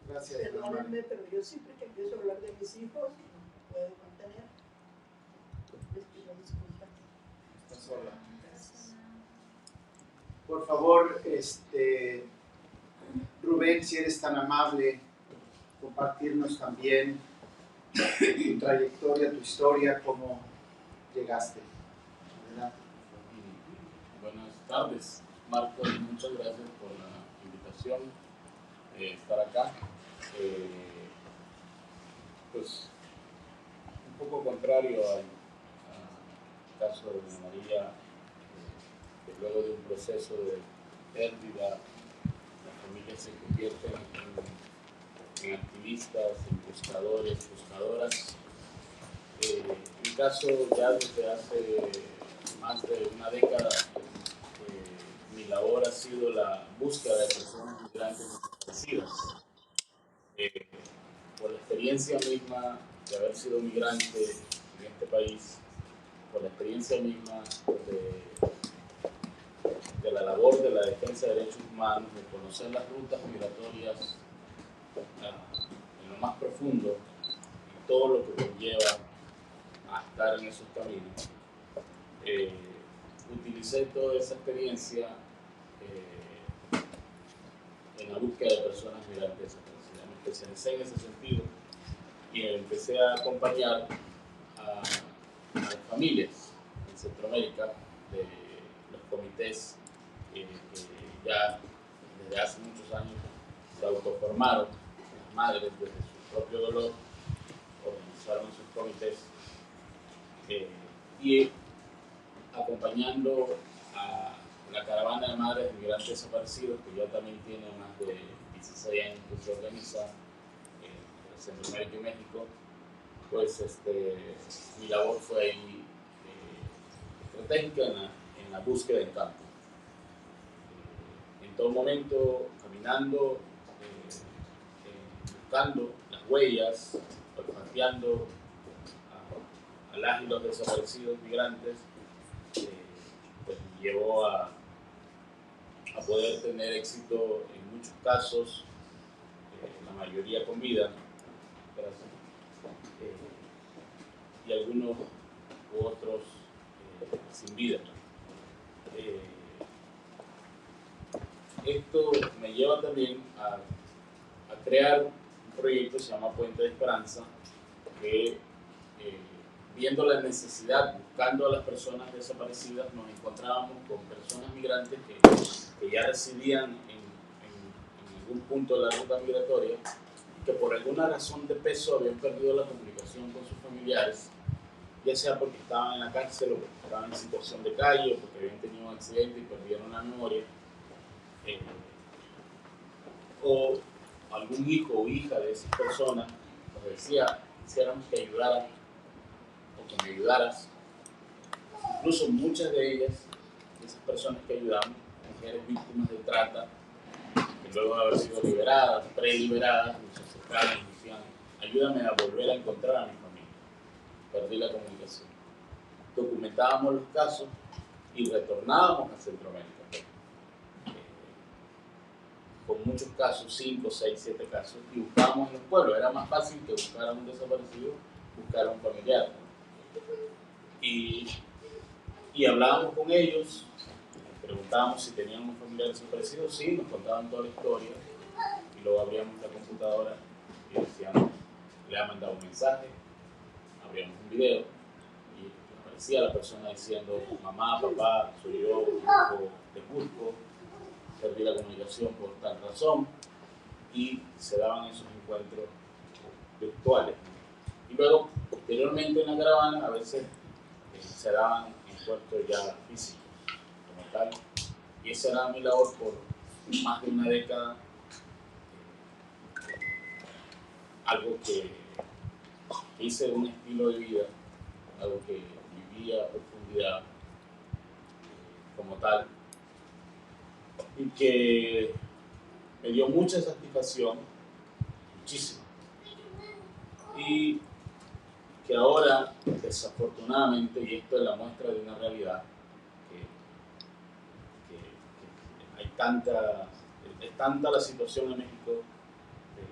Gracias. Perdónenme, pero yo siempre que empiezo a hablar de mis hijos no puedo contener. Les pido disculpas. Está sola. Por favor, Rubén, si eres tan amable, compartirnos también tu trayectoria, tu historia, cómo llegaste. Adelante. Buenas tardes, Marcos, muchas gracias por la invitación, estar acá. Pues un poco contrario al caso de Doña María, que luego de un proceso de pérdida, las familias se convierten en activistas, en buscadores, buscadoras. En mi caso, ya desde hace más de una década, mi labor ha sido la búsqueda de personas migrantes desaparecidas. Por la experiencia misma de haber sido migrante en este país, por la experiencia misma de la labor de la defensa de derechos humanos, de conocer las rutas migratorias en lo más profundo y todo lo que conlleva a estar en esos caminos, utilicé toda esa experiencia en la búsqueda de personas migrantes desaparecidas. Me especialicé en ese sentido y empecé a acompañar a las familias en Centroamérica de los comités que ya desde hace muchos años se autoformaron, las madres desde su propio dolor organizaron sus comités y acompañando a la caravana de madres de migrantes desaparecidos, que ya también tiene más de 16 años que se organiza en Centroamérica y México, pues mi labor fue ahí estratégica en la búsqueda en campo. En todo momento, caminando, buscando las huellas, olfateando a las y los desaparecidos migrantes, pues me llevó a poder tener éxito en muchos casos, la mayoría con vida, gracias, y algunos u otros sin vida. Esto me lleva también a crear un proyecto que se llama Puente de Esperanza, que viendo la necesidad, buscando a las personas desaparecidas, nos encontrábamos con personas migrantes que ya residían en algún punto de la ruta migratoria, que por alguna razón de peso habían perdido la comunicación con sus familiares, ya sea porque estaban en la cárcel o porque estaban en situación de calle o porque habían tenido un accidente y perdieron la memoria, o algún hijo o hija de esas personas nos decía: quisiéramos que ayudaran o que me ayudaras. Incluso muchas de ellas, de esas personas que ayudamos, mujeres víctimas de trata, que luego de haber sido liberadas, preliberadas, nos acercaban y nos decían: ayúdame a volver a encontrar a mi familia, perdí la comunicación. Documentábamos los casos y retornábamos a Centroamérica, con muchos casos, 5, 6, 7 casos, y buscábamos en los pueblos. Era más fácil que buscar a un desaparecido, buscar a un familiar. Y hablábamos con ellos, preguntábamos si tenían un familiar desaparecido. Sí, nos contaban toda la historia, y luego abríamos la computadora y decíamos: le ha mandado un mensaje, abríamos un video y aparecía la persona diciendo: mamá, papá, soy yo, hijo de Cusco, perdí la comunicación por tal razón. y se daban esos encuentros virtuales. Y luego, posteriormente en la caravana, a veces se daban encuentros ya físicos, como tal. Y esa era mi labor por más de una década, algo que hice de un estilo de vida, algo que vivía a profundidad como tal, y que me dio mucha satisfacción, muchísima. Y que ahora, desafortunadamente, y esto es la muestra de una realidad, que hay es tanta la situación en México de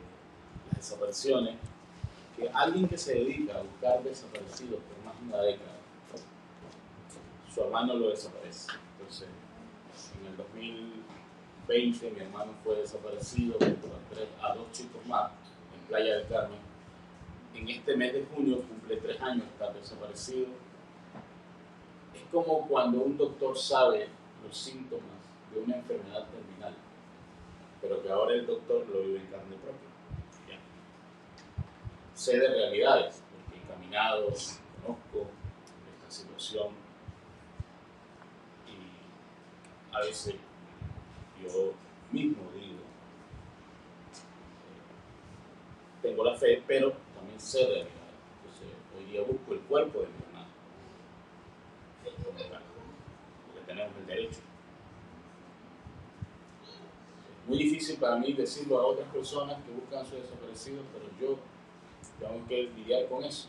las desapariciones, que alguien que se dedica a buscar desaparecidos por más de una década, su hermano lo desaparece. Entonces, en el 2020 mi hermano fue desaparecido a 2 chicos más en Playa del Carmen. En este mes de junio cumple 3 años de estar desaparecido. Es como cuando un doctor sabe los síntomas de una enfermedad terminal, pero que ahora el doctor lo vive en carne propia. ¿Ya? Sé de realidades, porque he caminado, conozco esta situación y a veces yo mismo digo, tengo la fe, pero también sé de realidades. Entonces, hoy día busco el cuerpo de mi hermano, porque tenemos el derecho. Es muy difícil para mí decirlo a otras personas que buscan a sus desaparecidos, pero yo tengo que lidiar con eso.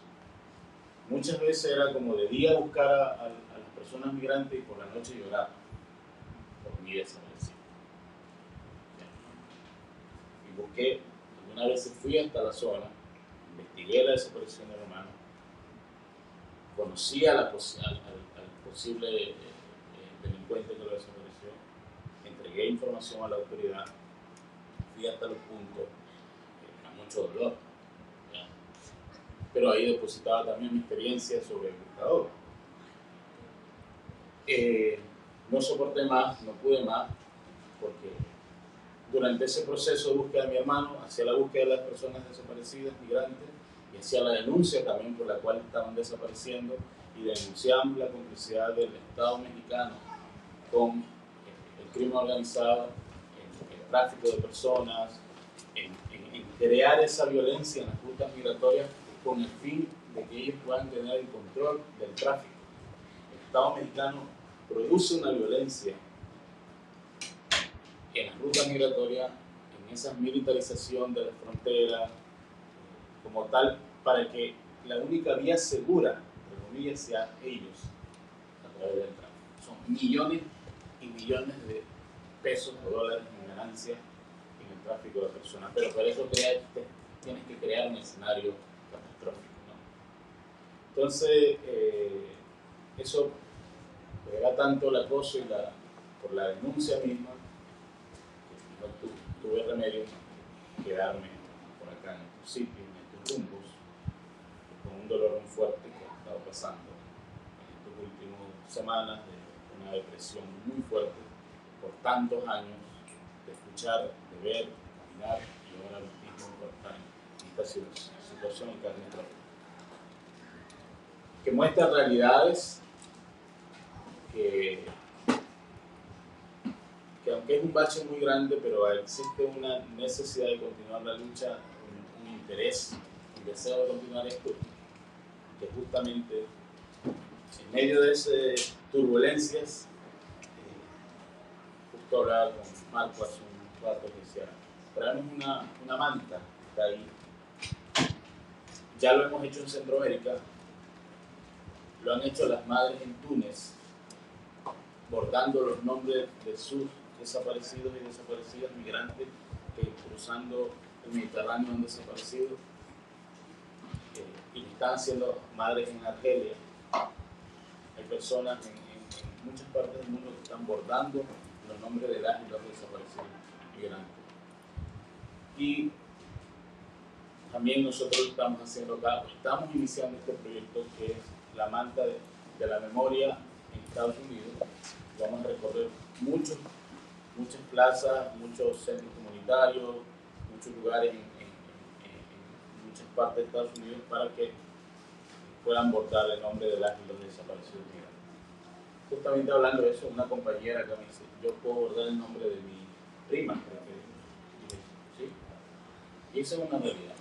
Muchas veces era como de día buscar a las personas migrantes y por la noche llorar por mi desaparecido. Y busqué, algunas veces fui hasta la zona, investigué la desaparición de mi hermano, conocí al posible delincuente que lo desapareció, entregué información a la autoridad, fui hasta los puntos, con mucho dolor. ¿Ya? Pero ahí depositaba también mi experiencia sobre el buscador. No soporté más, no pude más, porque durante ese proceso de búsqueda de mi hermano, hacía la búsqueda de las personas desaparecidas, migrantes, y hacía la denuncia también por la cual estaban desapareciendo, y denunciamos la complicidad del Estado mexicano con el crimen organizado, el tráfico de personas, en crear esa violencia en las rutas migratorias con el fin de que ellos puedan tener el control del tráfico. El Estado mexicano produce una violencia en las rutas migratorias, en esa militarización de la frontera, como tal, para que la única vía segura, entre comillas, sea ellos, a través del tráfico. Son millones y millones de pesos o dólares en ganancias en el tráfico de personas, pero para eso tienes que crear un escenario catastrófico, ¿no? Entonces, eso era tanto el acoso por la denuncia misma, que no tuve remedio que quedarme por acá en estos sitios, en estos rumbos, con un dolor muy fuerte que he estado pasando en estas últimas semanas, de una depresión muy fuerte por tantos años de escuchar, de ver, de caminar y ahora mismo en esta situación en carne propia, que muestra realidades que aunque es un bache muy grande, pero existe una necesidad de continuar la lucha, un interés, un deseo de continuar esto, que justamente en medio de esas turbulencias, justo hablaba con Marco hace un rato, que decía, traemos una manta que está ahí. Ya lo hemos hecho en Centroamérica, lo han hecho las madres en Túnez, bordando los nombres de sus desaparecidos y desaparecidas migrantes que cruzando el Mediterráneo han desaparecido, y lo están haciendo madres en Argelia. Hay personas en muchas partes del mundo que están bordando los nombres de las y los desaparecidos migrantes. Y también nosotros lo estamos haciendo acá, estamos iniciando este proyecto que es la manta de la memoria en Estados Unidos. Vamos a recorrer muchas plazas, muchos centros comunitarios, muchos muchos lugares en muchas partes de Estados Unidos para que puedan bordar el nombre del ángel de los desaparecidos migrantes. Justamente hablando de eso, una compañera que me dice, yo puedo bordar el nombre de mi prima, creo que dije, ¿sí? Y esa es una realidad.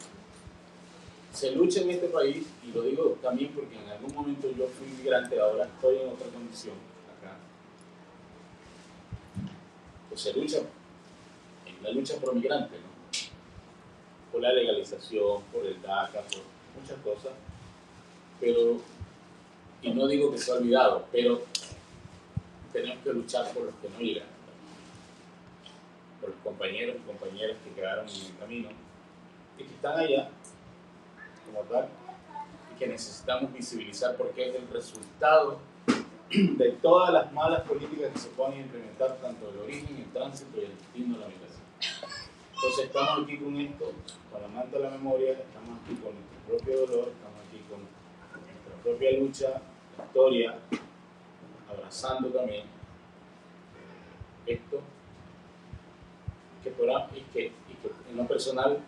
Se lucha en este país, y lo digo también porque en algún momento yo fui migrante, ahora estoy en otra condición acá. Pues se lucha, en la lucha por migrantes, ¿no? Por la legalización, por el DACA, por muchas cosas, pero, y no digo que se ha olvidado, pero tenemos que luchar por los que no llegan, por los compañeros y compañeras que quedaron en el camino y que están allá como tal y que necesitamos visibilizar porque es el resultado de todas las malas políticas que se pueden implementar, tanto el origen, el tránsito y el destino de la migración. Entonces estamos aquí con esto, con la manta de la memoria, estamos aquí con nuestro propio dolor, estamos aquí con nuestra propia lucha, historia, abrazando también esto, y que en lo personal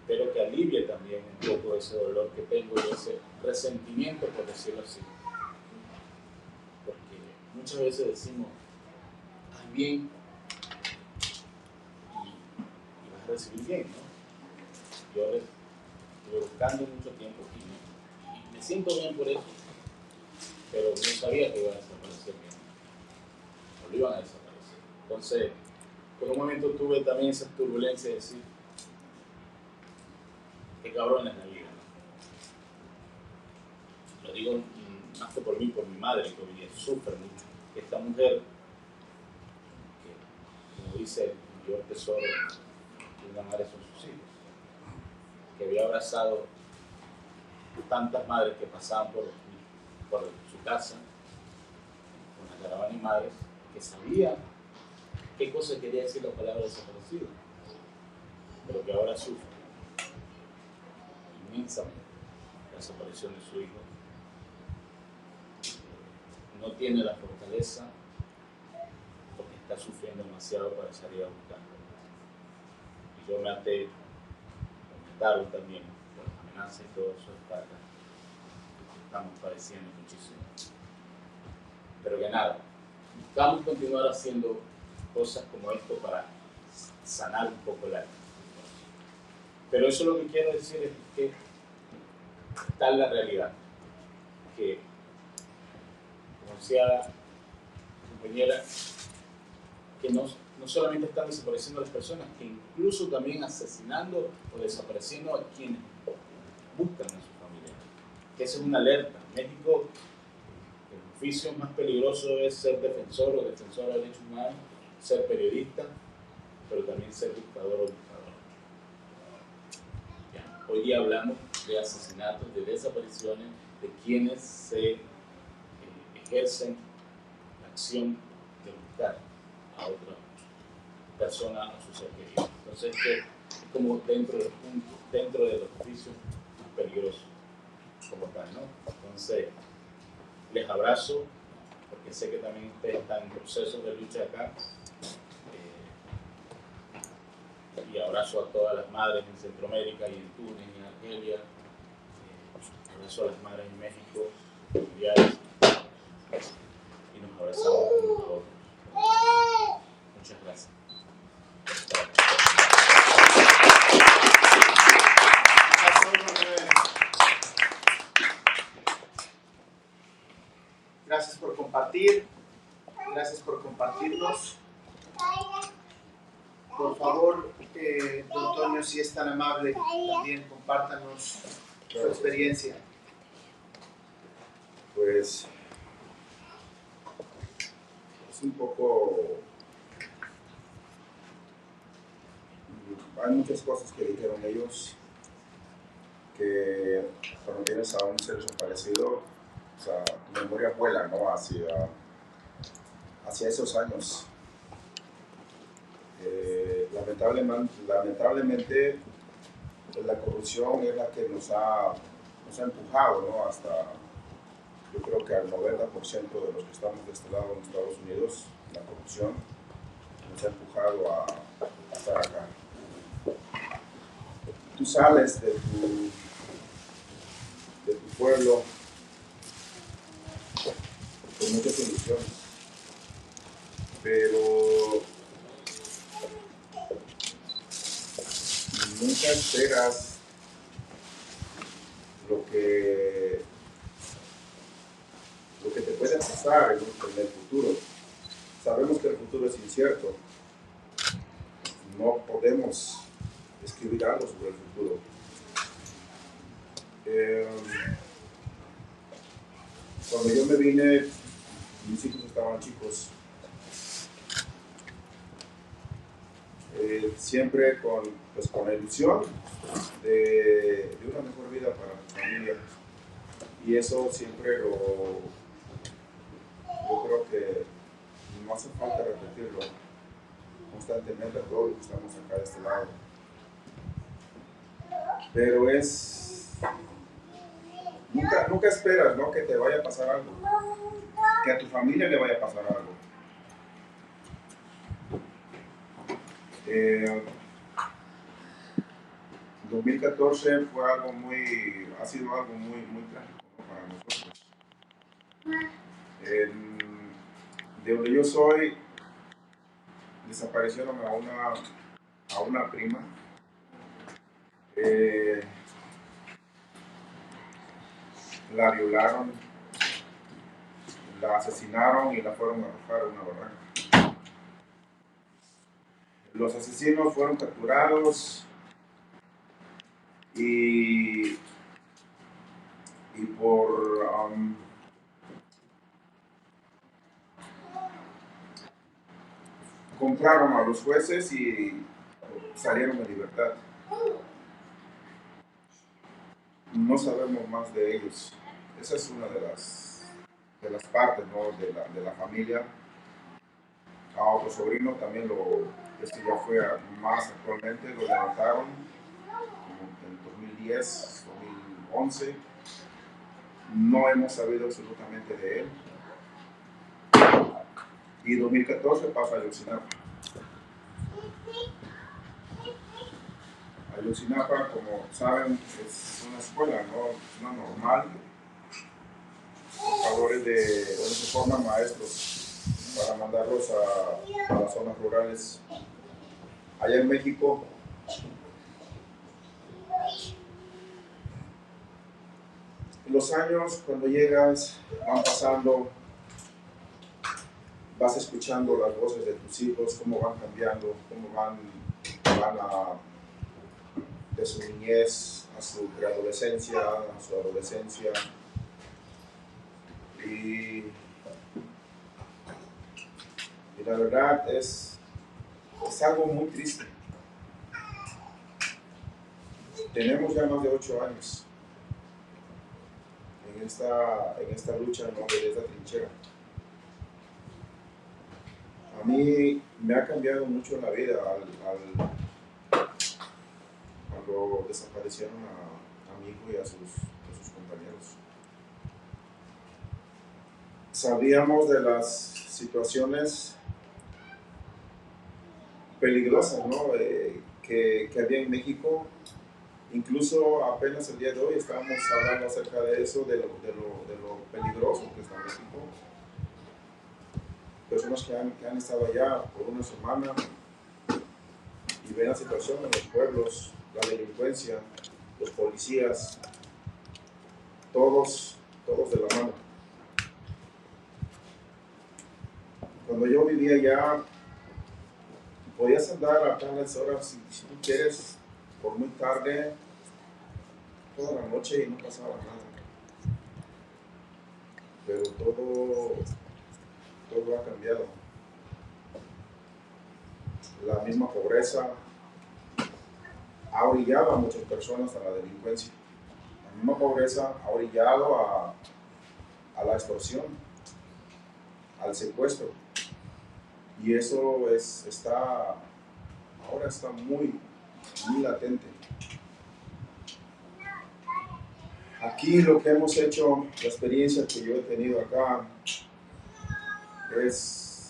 espero que alivie también un poco ese dolor que tengo y ese resentimiento, por decirlo así. Porque muchas veces decimos, haz bien y vas a recibir bien, ¿no? Yo estuve buscando mucho tiempo y me siento bien por eso, pero no sabía que iba a desaparecer bien, o lo iban a desaparecer. Entonces, por un momento tuve también esa turbulencia de decir, qué cabrón es la vida, ¿no? Lo digo más que por mí, por mi madre, que hoy día sufre mucho. Esta mujer, que como dice el mayor tesoro de una madre son sus hijos, que había abrazado tantas madres que pasaban por su casa, con la caravana y madres, que sabía qué cosa quería decir la palabra desaparecido, pero que ahora sufre inmensamente la desaparición de su hijo. No tiene la fortaleza porque está sufriendo demasiado para salir a buscarlo. Y yo me até, comentaron también por las amenazas y todo eso está acá. Estamos padeciendo muchísimo. Pero que nada, buscamos continuar haciendo cosas como esto para sanar un poco el alma. Pero eso lo que quiero decir es que está en la realidad, que como decía la compañera, que no solamente están desapareciendo las personas, que incluso también asesinando o desapareciendo a quienes buscan a su familia. Que esa es una alerta. En México, el oficio más peligroso es ser defensor o defensora de derechos humanos, ser periodista, pero también ser dictador o dictadora. Ya, hoy día hablamos de asesinatos, de desapariciones, de quienes se ejercen la acción de buscar a otra persona, a su ser querido. Entonces, es como dentro de los oficios más peligrosos, como tal, ¿no? Entonces, les abrazo, porque sé que también ustedes están en procesos de lucha acá. Y abrazo a todas las madres en Centroamérica y en Túnez y en Argelia. Abrazo a las madres en México, familiares, y nos abrazamos unos a otros. Muchas gracias. Gracias por compartir, gracias por compartirnos. Por favor, don Antonio, si es tan amable, también compártanos su experiencia. Pues es un poco, hay muchas cosas que dijeron ellos, que cuando tienes a un ser desaparecido, o sea, tu memoria vuela, ¿no? hacia esos años. Lamentablemente la corrupción es la que nos ha empujado, ¿no? Hasta, yo creo que al 90% de los que estamos de este lado en Estados Unidos, la corrupción nos ha empujado a estar acá. tú sales de tu pueblo con muchas ilusiones, pero nunca esperas lo que te puede pasar en el futuro. Sabemos que el futuro es incierto. No podemos escribir algo sobre el futuro. Cuando yo me vine, mis hijos estaban chicos. Siempre con la ilusión de una mejor vida para mi familia. Y eso siempre yo creo que no hace falta repetirlo constantemente a todos los que estamos acá de este lado. Pero nunca esperas, ¿no?, que te vaya a pasar algo, que a tu familia le vaya a pasar algo. 2014 ha sido algo muy, muy trágico, ¿no?, para nosotros. De donde yo soy, desaparecieron a una prima. La violaron, la asesinaron y la fueron a arrojar a una barranca. Los asesinos fueron capturados y por compraron a los jueces y salieron en libertad. No sabemos más de ellos. Esa es una de las partes, ¿no?, de la familia. A otro sobrino también este ya fue más actualmente, lo levantaron en 2010, 2011. No hemos sabido absolutamente de él. Y 2014 pasa a Ayotzinapa. Ayotzinapa, como saben, es una escuela, ¿no?, una normal. Favores donde se forman maestros para mandarlos a las zonas rurales. Allá en México, los años, cuando llegas, van pasando, vas escuchando las voces de tus hijos, cómo van cambiando, cómo van de su niñez a su preadolescencia, a su adolescencia. Y la verdad es algo muy triste. Tenemos ya más de 8 años en esta lucha, ¿no?, de esta trinchera. A mí me ha cambiado mucho la vida cuando desaparecieron a mi hijo y a sus compañeros. Sabíamos de las situaciones peligrosas, ¿no?, que había en México. Incluso apenas el día de hoy estábamos hablando acerca de eso, de lo peligroso que está México. Personas que han estado allá por una semana y ven la situación en los pueblos, la delincuencia, los policías, todos de la mano. Cuando yo vivía allá, podías andar a tales horas, si tú quieres, por muy tarde, toda la noche, y no pasaba nada. Pero todo ha cambiado. La misma pobreza ha orillado a muchas personas a la delincuencia. La misma pobreza ha orillado a la extorsión, al secuestro. Y eso ahora está muy, muy latente. Aquí lo que hemos hecho, la experiencia que yo he tenido acá, es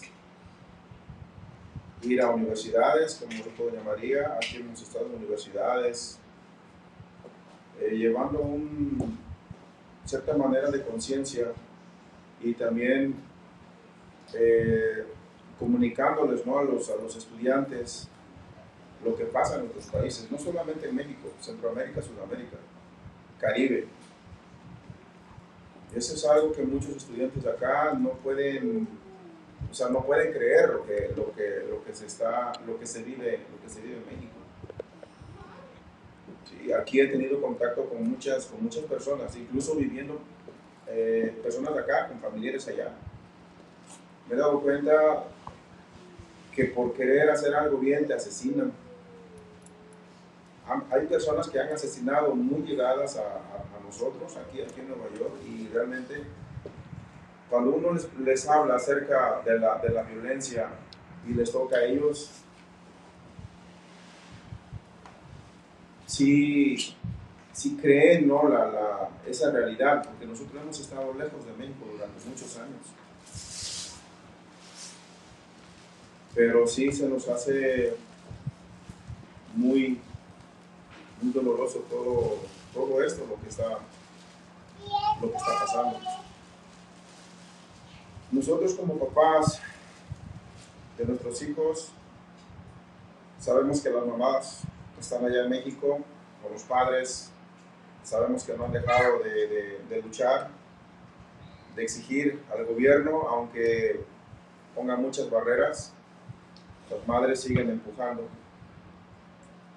ir a universidades, como dijo doña María. Aquí hemos estado en universidades, llevando cierta manera de conciencia y también comunicándoles, ¿no? a los estudiantes lo que pasa en otros países, no solamente en México, Centroamérica, Sudamérica, Caribe. Eso es algo que muchos estudiantes de acá no pueden, o sea, no pueden creer lo que se vive en México. Sí, aquí he tenido contacto con muchas personas, incluso viviendo personas de acá con familiares allá. Me he dado cuenta que por querer hacer algo bien te asesinan. Hay personas que han asesinado muy llegadas a nosotros aquí en Nueva York, y realmente cuando uno les habla acerca de la violencia y les toca a ellos, sí creen, ¿no? esa realidad, porque nosotros hemos estado lejos de México durante muchos años. Pero sí se nos hace muy doloroso todo esto, lo que está pasando. Nosotros como papás de nuestros hijos sabemos que las mamás que están allá en México, o los padres, sabemos que no han dejado de luchar, de exigir al gobierno, aunque ponga muchas barreras. Las madres siguen empujando.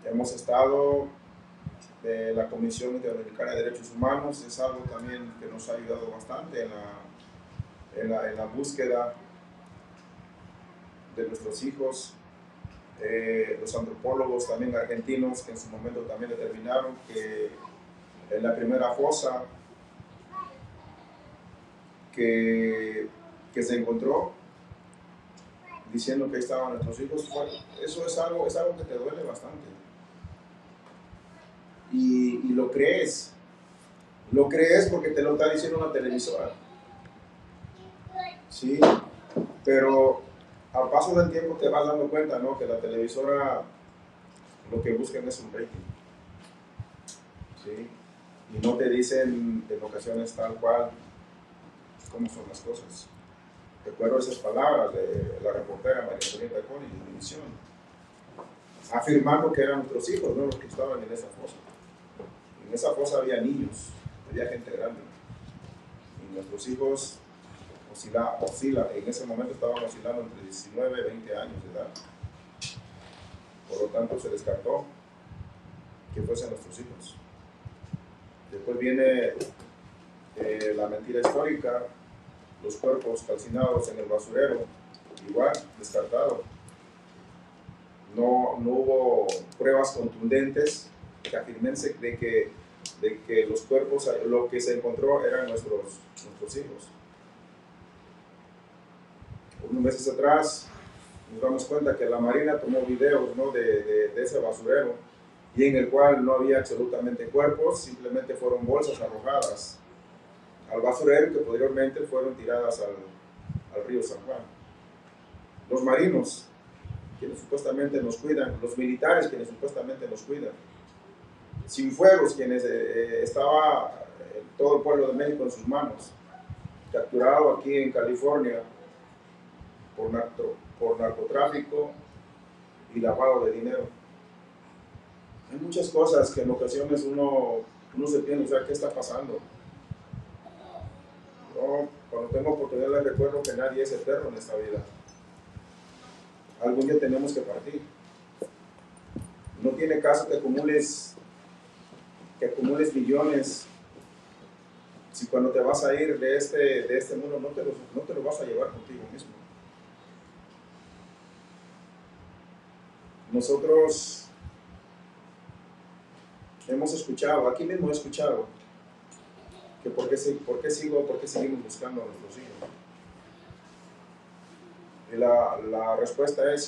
Hemos estado de la Comisión Interamericana de Derechos Humanos, es algo también que nos ha ayudado bastante en la búsqueda de nuestros hijos. Los antropólogos también argentinos, que en su momento también determinaron que en la primera fosa que se encontró, diciendo que ahí estaban nuestros hijos, bueno, eso es algo que te duele bastante. Y lo crees porque te lo está diciendo una televisora. Sí, pero al paso del tiempo te vas dando cuenta, ¿no? Que la televisora lo que buscan es un rating. ¿Sí? Y no te dicen en ocasiones tal cual cómo son las cosas. Recuerdo esas palabras de la reportera María Antonieta Coni de Univisión, afirmando que eran nuestros hijos, ¿no? Los que estaban en esa fosa. En esa fosa había niños, había gente grande. Y nuestros hijos oscilan, en ese momento estaban oscilando entre 19 y 20 años de edad. Por lo tanto, se descartó que fuesen nuestros hijos. Después viene la mentira histórica, los cuerpos calcinados en el basurero, igual, descartado. No hubo pruebas contundentes que afirmen de que los cuerpos, lo que se encontró eran nuestros hijos. Unos meses atrás nos damos cuenta que la Marina tomó videos, ¿no? de ese basurero, y en el cual no había absolutamente cuerpos, simplemente fueron bolsas arrojadas al basurero que posteriormente fueron tiradas al río San Juan. Los marinos, quienes supuestamente nos cuidan, los militares, quienes supuestamente nos cuidan, Cienfuegos, quienes estaba todo el pueblo de México en sus manos, capturado aquí en California por narcotráfico y lavado de dinero. Hay muchas cosas que en ocasiones uno se piensa, o sea, ¿qué está pasando? Yo, cuando tengo oportunidad, les recuerdo que nadie es eterno en esta vida. Algún día tenemos que partir. No tiene caso que acumules millones si cuando te vas a ir de este mundo no te lo vas a llevar contigo mismo. Nosotros hemos escuchado, aquí mismo he escuchado, que por qué seguimos buscando a nuestros hijos. Y la respuesta es,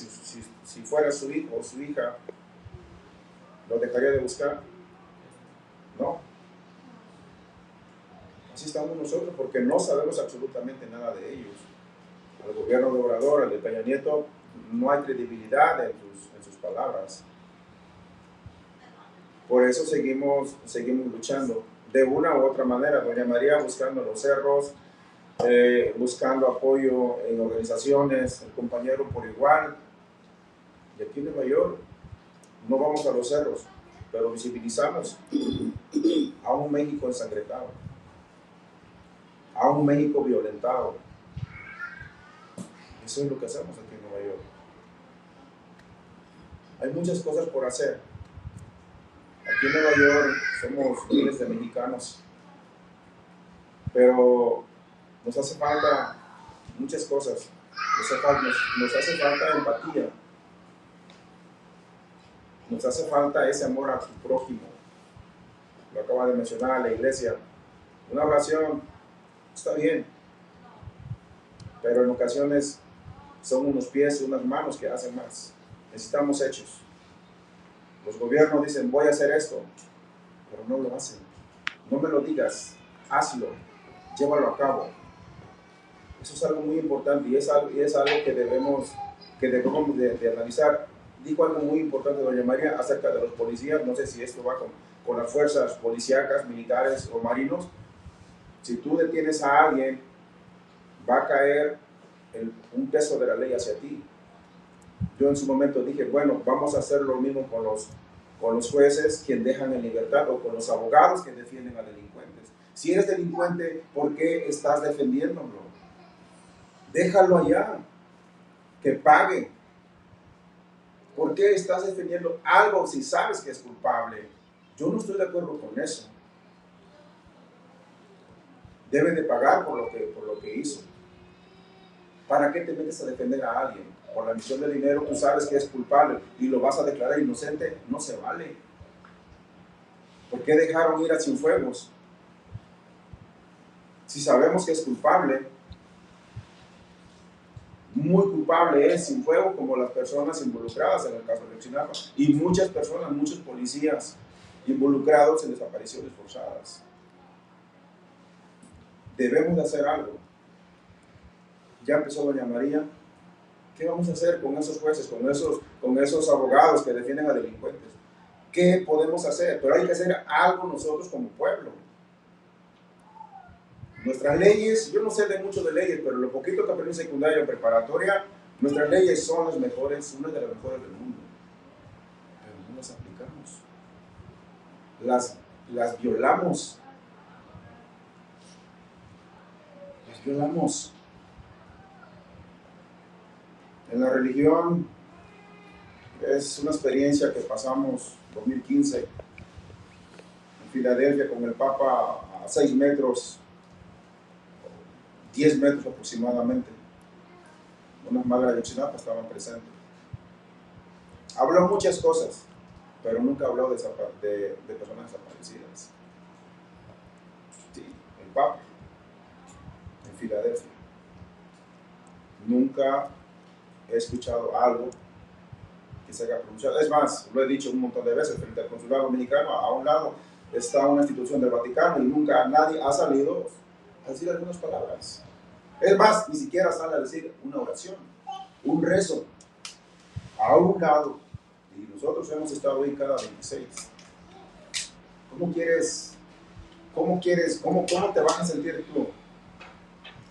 si fuera su hijo o su hija, ¿lo dejaría de buscar? No. Así estamos nosotros, porque no sabemos absolutamente nada de ellos. Al gobierno de Obrador, al de Peña Nieto, no hay credibilidad en sus palabras. Por eso seguimos luchando de una u otra manera. Doña María buscando en los cerros, buscando apoyo en organizaciones, el compañero por igual. Y aquí en Nueva York no vamos a los cerros, pero visibilizamos a un México ensangrentado, a un México violentado. Eso es lo que hacemos aquí en Nueva York. Hay muchas cosas por hacer. Aquí en Nueva York somos miles de mexicanos, pero nos hace falta muchas cosas. Nos hace falta empatía. Nos hace falta ese amor a tu prójimo. Lo acaba de mencionar la iglesia. Una oración está bien, pero en ocasiones son unos pies y unas manos que hacen más. Necesitamos hechos. Los gobiernos dicen, voy a hacer esto, pero no lo hacen. No me lo digas, hazlo, llévalo a cabo. Eso es algo muy importante y es algo que debemos de analizar. Dijo algo muy importante doña María acerca de los policías. No sé si esto va con las fuerzas policíacas, militares o marinos. Si tú detienes a alguien, va a caer un peso de la ley hacia ti. Yo en su momento dije, bueno, vamos a hacer lo mismo con los jueces quien dejan en libertad o con los abogados que defienden a delincuentes. Si eres delincuente, ¿por qué estás defendiéndolo? Déjalo allá, que pague. ¿Por qué estás defendiendo algo si sabes que es culpable? Yo no estoy de acuerdo con eso. Debe de pagar por lo que hizo. ¿Para qué te metes a defender a alguien? Por la misión de dinero, tú sabes que es culpable y lo vas a declarar inocente, no se vale. ¿Por qué dejaron ir a Cienfuegos? Si sabemos que es culpable, muy culpable es Cienfuegos como las personas involucradas en el caso de Ayotzinapa y muchas personas, muchos policías involucrados en desapariciones forzadas. Debemos de hacer algo. Ya empezó doña María. ¿Qué vamos a hacer con esos jueces, con esos abogados que defienden a delincuentes? ¿Qué podemos hacer? Pero hay que hacer algo nosotros como pueblo. Nuestras leyes, yo no sé de mucho de leyes, pero lo poquito que aprendí en secundaria o preparatoria, nuestras leyes son las mejores, una de las mejores del mundo. Pero no las aplicamos. Las violamos. Las violamos. En la religión es una experiencia que pasamos en 2015 en Filadelfia con el Papa a 6 metros, 10 metros aproximadamente. Unas madres de Ayotzinapa estaban presentes. Habló muchas cosas, pero nunca habló de personas desaparecidas. Sí, el Papa en Filadelfia. Nunca he escuchado algo que se haya pronunciado. Es más, lo he dicho un montón de veces frente al consulado mexicano, a un lado está una institución del Vaticano y nunca nadie ha salido a decir algunas palabras. Es más, ni siquiera sale a decir una oración, un rezo, a un lado. Y nosotros hemos estado ahí cada 26. ¿Cómo te vas a sentir tú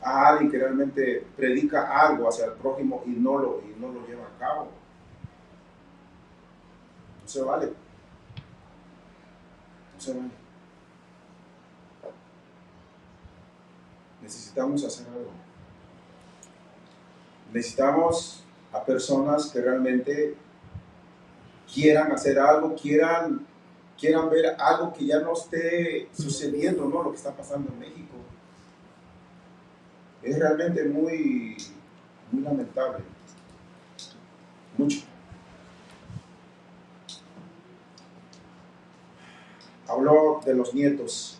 a alguien que realmente predica algo hacia el prójimo y no lo lleva a cabo? No se vale. No se vale. Necesitamos hacer algo. Necesitamos a personas que realmente quieran hacer algo, quieran ver algo que ya no esté sucediendo, ¿no? Lo que está pasando en México. Es realmente muy, muy lamentable. Mucho. Habló de los nietos.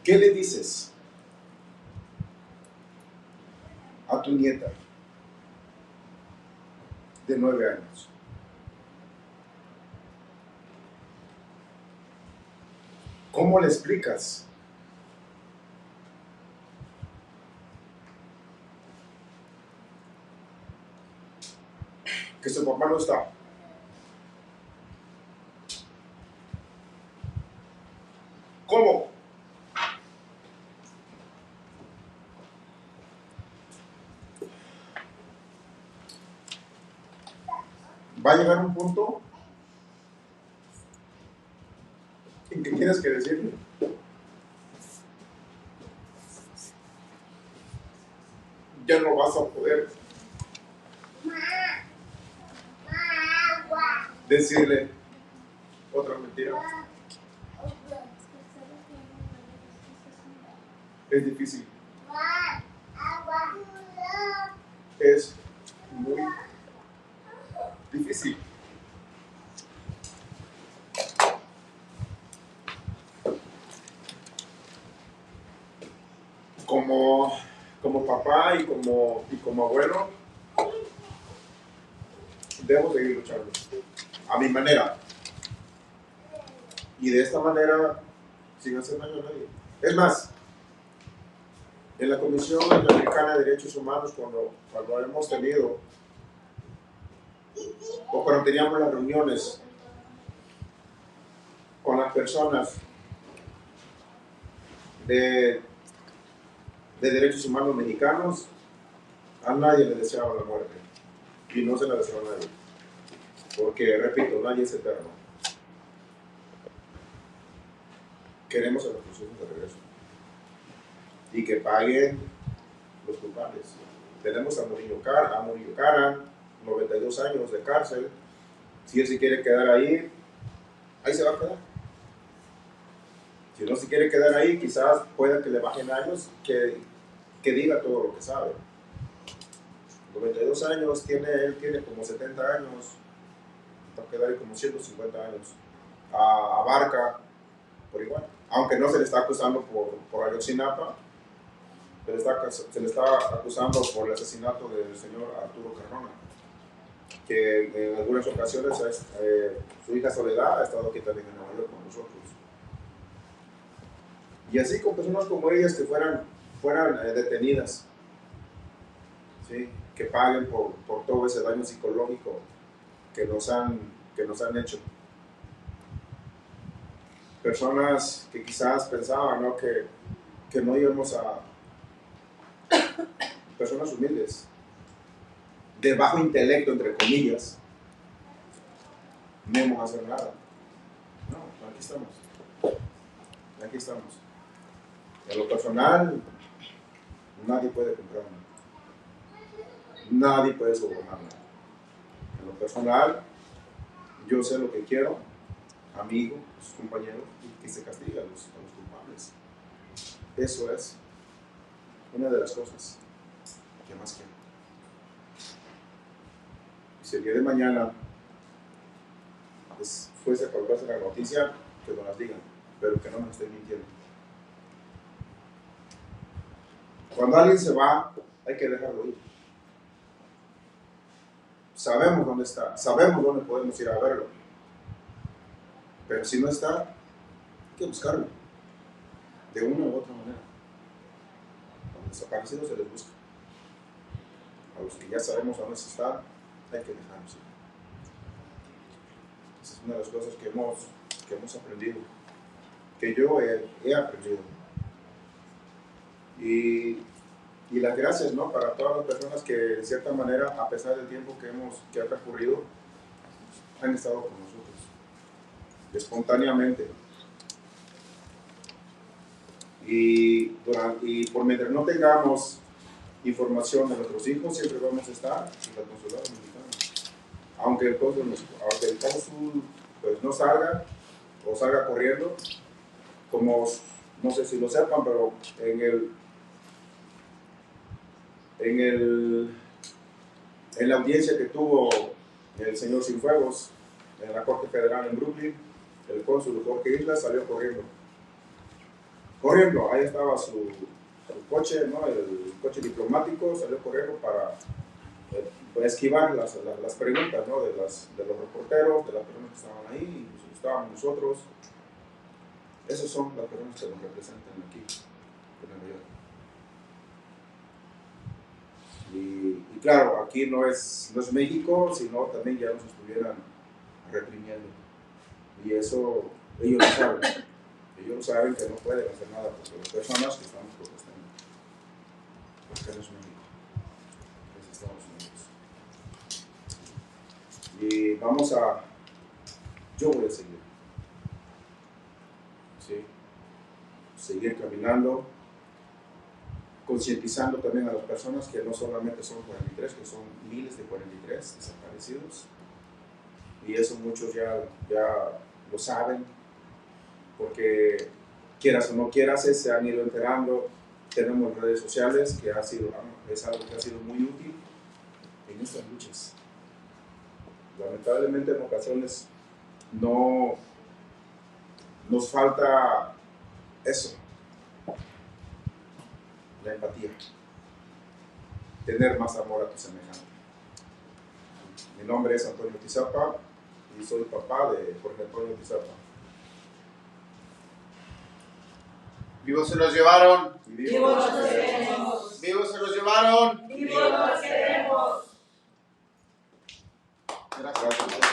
¿Qué le dices a tu nieta de 9 años? ¿Cómo le explicas? que su papá no está. ¿Cómo? Va a llegar un punto en que tienes que decirle: ya no vas a poder decirle otra mentira. Es difícil. Es muy difícil. Como papá y como abuelo, debo seguir luchando a mi manera. Y de esta manera, sin hacer daño a nadie. Es más, en la Comisión Interamericana de Derechos Humanos, cuando hemos tenido, o cuando teníamos las reuniones con las personas de derechos humanos mexicanos, a nadie le deseaba la muerte. Y no se la deseaba a nadie. Porque, repito, nadie es eterno. Queremos a nuestros hijos de regreso. Y que paguen los culpables. Tenemos a Murillo Karam, 92 años de cárcel. Si él se quiere quedar ahí, ahí se va a quedar. Si no se quiere quedar ahí, quizás pueda que le bajen años, que diga todo lo que sabe. 92 años, él tiene como 70 años, va a quedar ahí como 150 años. Abarca por igual. Aunque no se le está acusando por Ayotzinapa, se le está acusando por el asesinato del señor Arturo Cardona, que en algunas ocasiones su hija Soledad ha estado aquí también en Nueva York con nosotros. Y así con personas como ellas que fueran detenidas, ¿sí? Que paguen por todo ese daño psicológico que nos han hecho. Personas que quizás pensaban, ¿no?, que no íbamos a... Personas humildes, de bajo intelecto, entre comillas, no íbamos a hacer nada. No, aquí estamos. Aquí estamos. En lo personal, nadie puede comprarme. Nadie puede sobornarme. En lo personal, yo sé lo que quiero, amigo, sus compañeros, y que se castigue a los culpables. Eso es una de las cosas que más quiero. Si el día de mañana fuese por verse la noticia, que nos las digan, pero que no nos estén mintiendo. Cuando alguien se va, hay que dejarlo ir. Sabemos dónde está, sabemos dónde podemos ir a verlo, pero si no está, hay que buscarlo, de una u otra manera. A los desaparecidos se les busca. A los que ya sabemos dónde están, hay que dejarlos ir. Esa es una de las cosas que hemos aprendido, que yo he aprendido. Y las gracias, ¿no?, para todas las personas que de cierta manera, a pesar del tiempo que ha transcurrido, han estado con nosotros, espontáneamente. Y por mientras no tengamos información de nuestros hijos, siempre vamos a estar en el consulado mexicano. Aunque el cónsul pues, no salga o salga corriendo, como no sé si lo sepan, pero en la audiencia que tuvo el señor Cienfuegos en la Corte Federal en Brooklyn, el cónsul Jorge Islas salió corriendo. Ahí estaba su coche, ¿no?, el coche diplomático, salió corriendo para esquivar las preguntas, ¿no?, de los reporteros, de las personas que estaban ahí, incluso estábamos nosotros. Esas son las personas que nos representan aquí en Nueva York. Y claro, aquí no es México, sino también ya nos estuvieran reprimiendo. Y eso ellos lo saben. Ellos saben que no pueden hacer nada porque las personas que estamos protestando. Porque no es México, es Estados Unidos. Y vamos a... Yo voy a seguir. ¿Sí? Seguir caminando, concientizando también a las personas que no solamente son 43, que son miles de 43 desaparecidos. Y eso muchos ya lo saben, porque quieras o no quieras, se han ido enterando. Tenemos redes sociales, que es algo que ha sido muy útil en estas luchas. Lamentablemente en ocasiones no nos falta eso, la empatía, tener más amor a tu semejante. Mi nombre es Antonio Tizapa y soy papá de Jorge Antonio Tizapa. Vivos se los llevaron. Y Vivos los queremos. Vivos se los llevaron. Vivos los queremos. Gracias.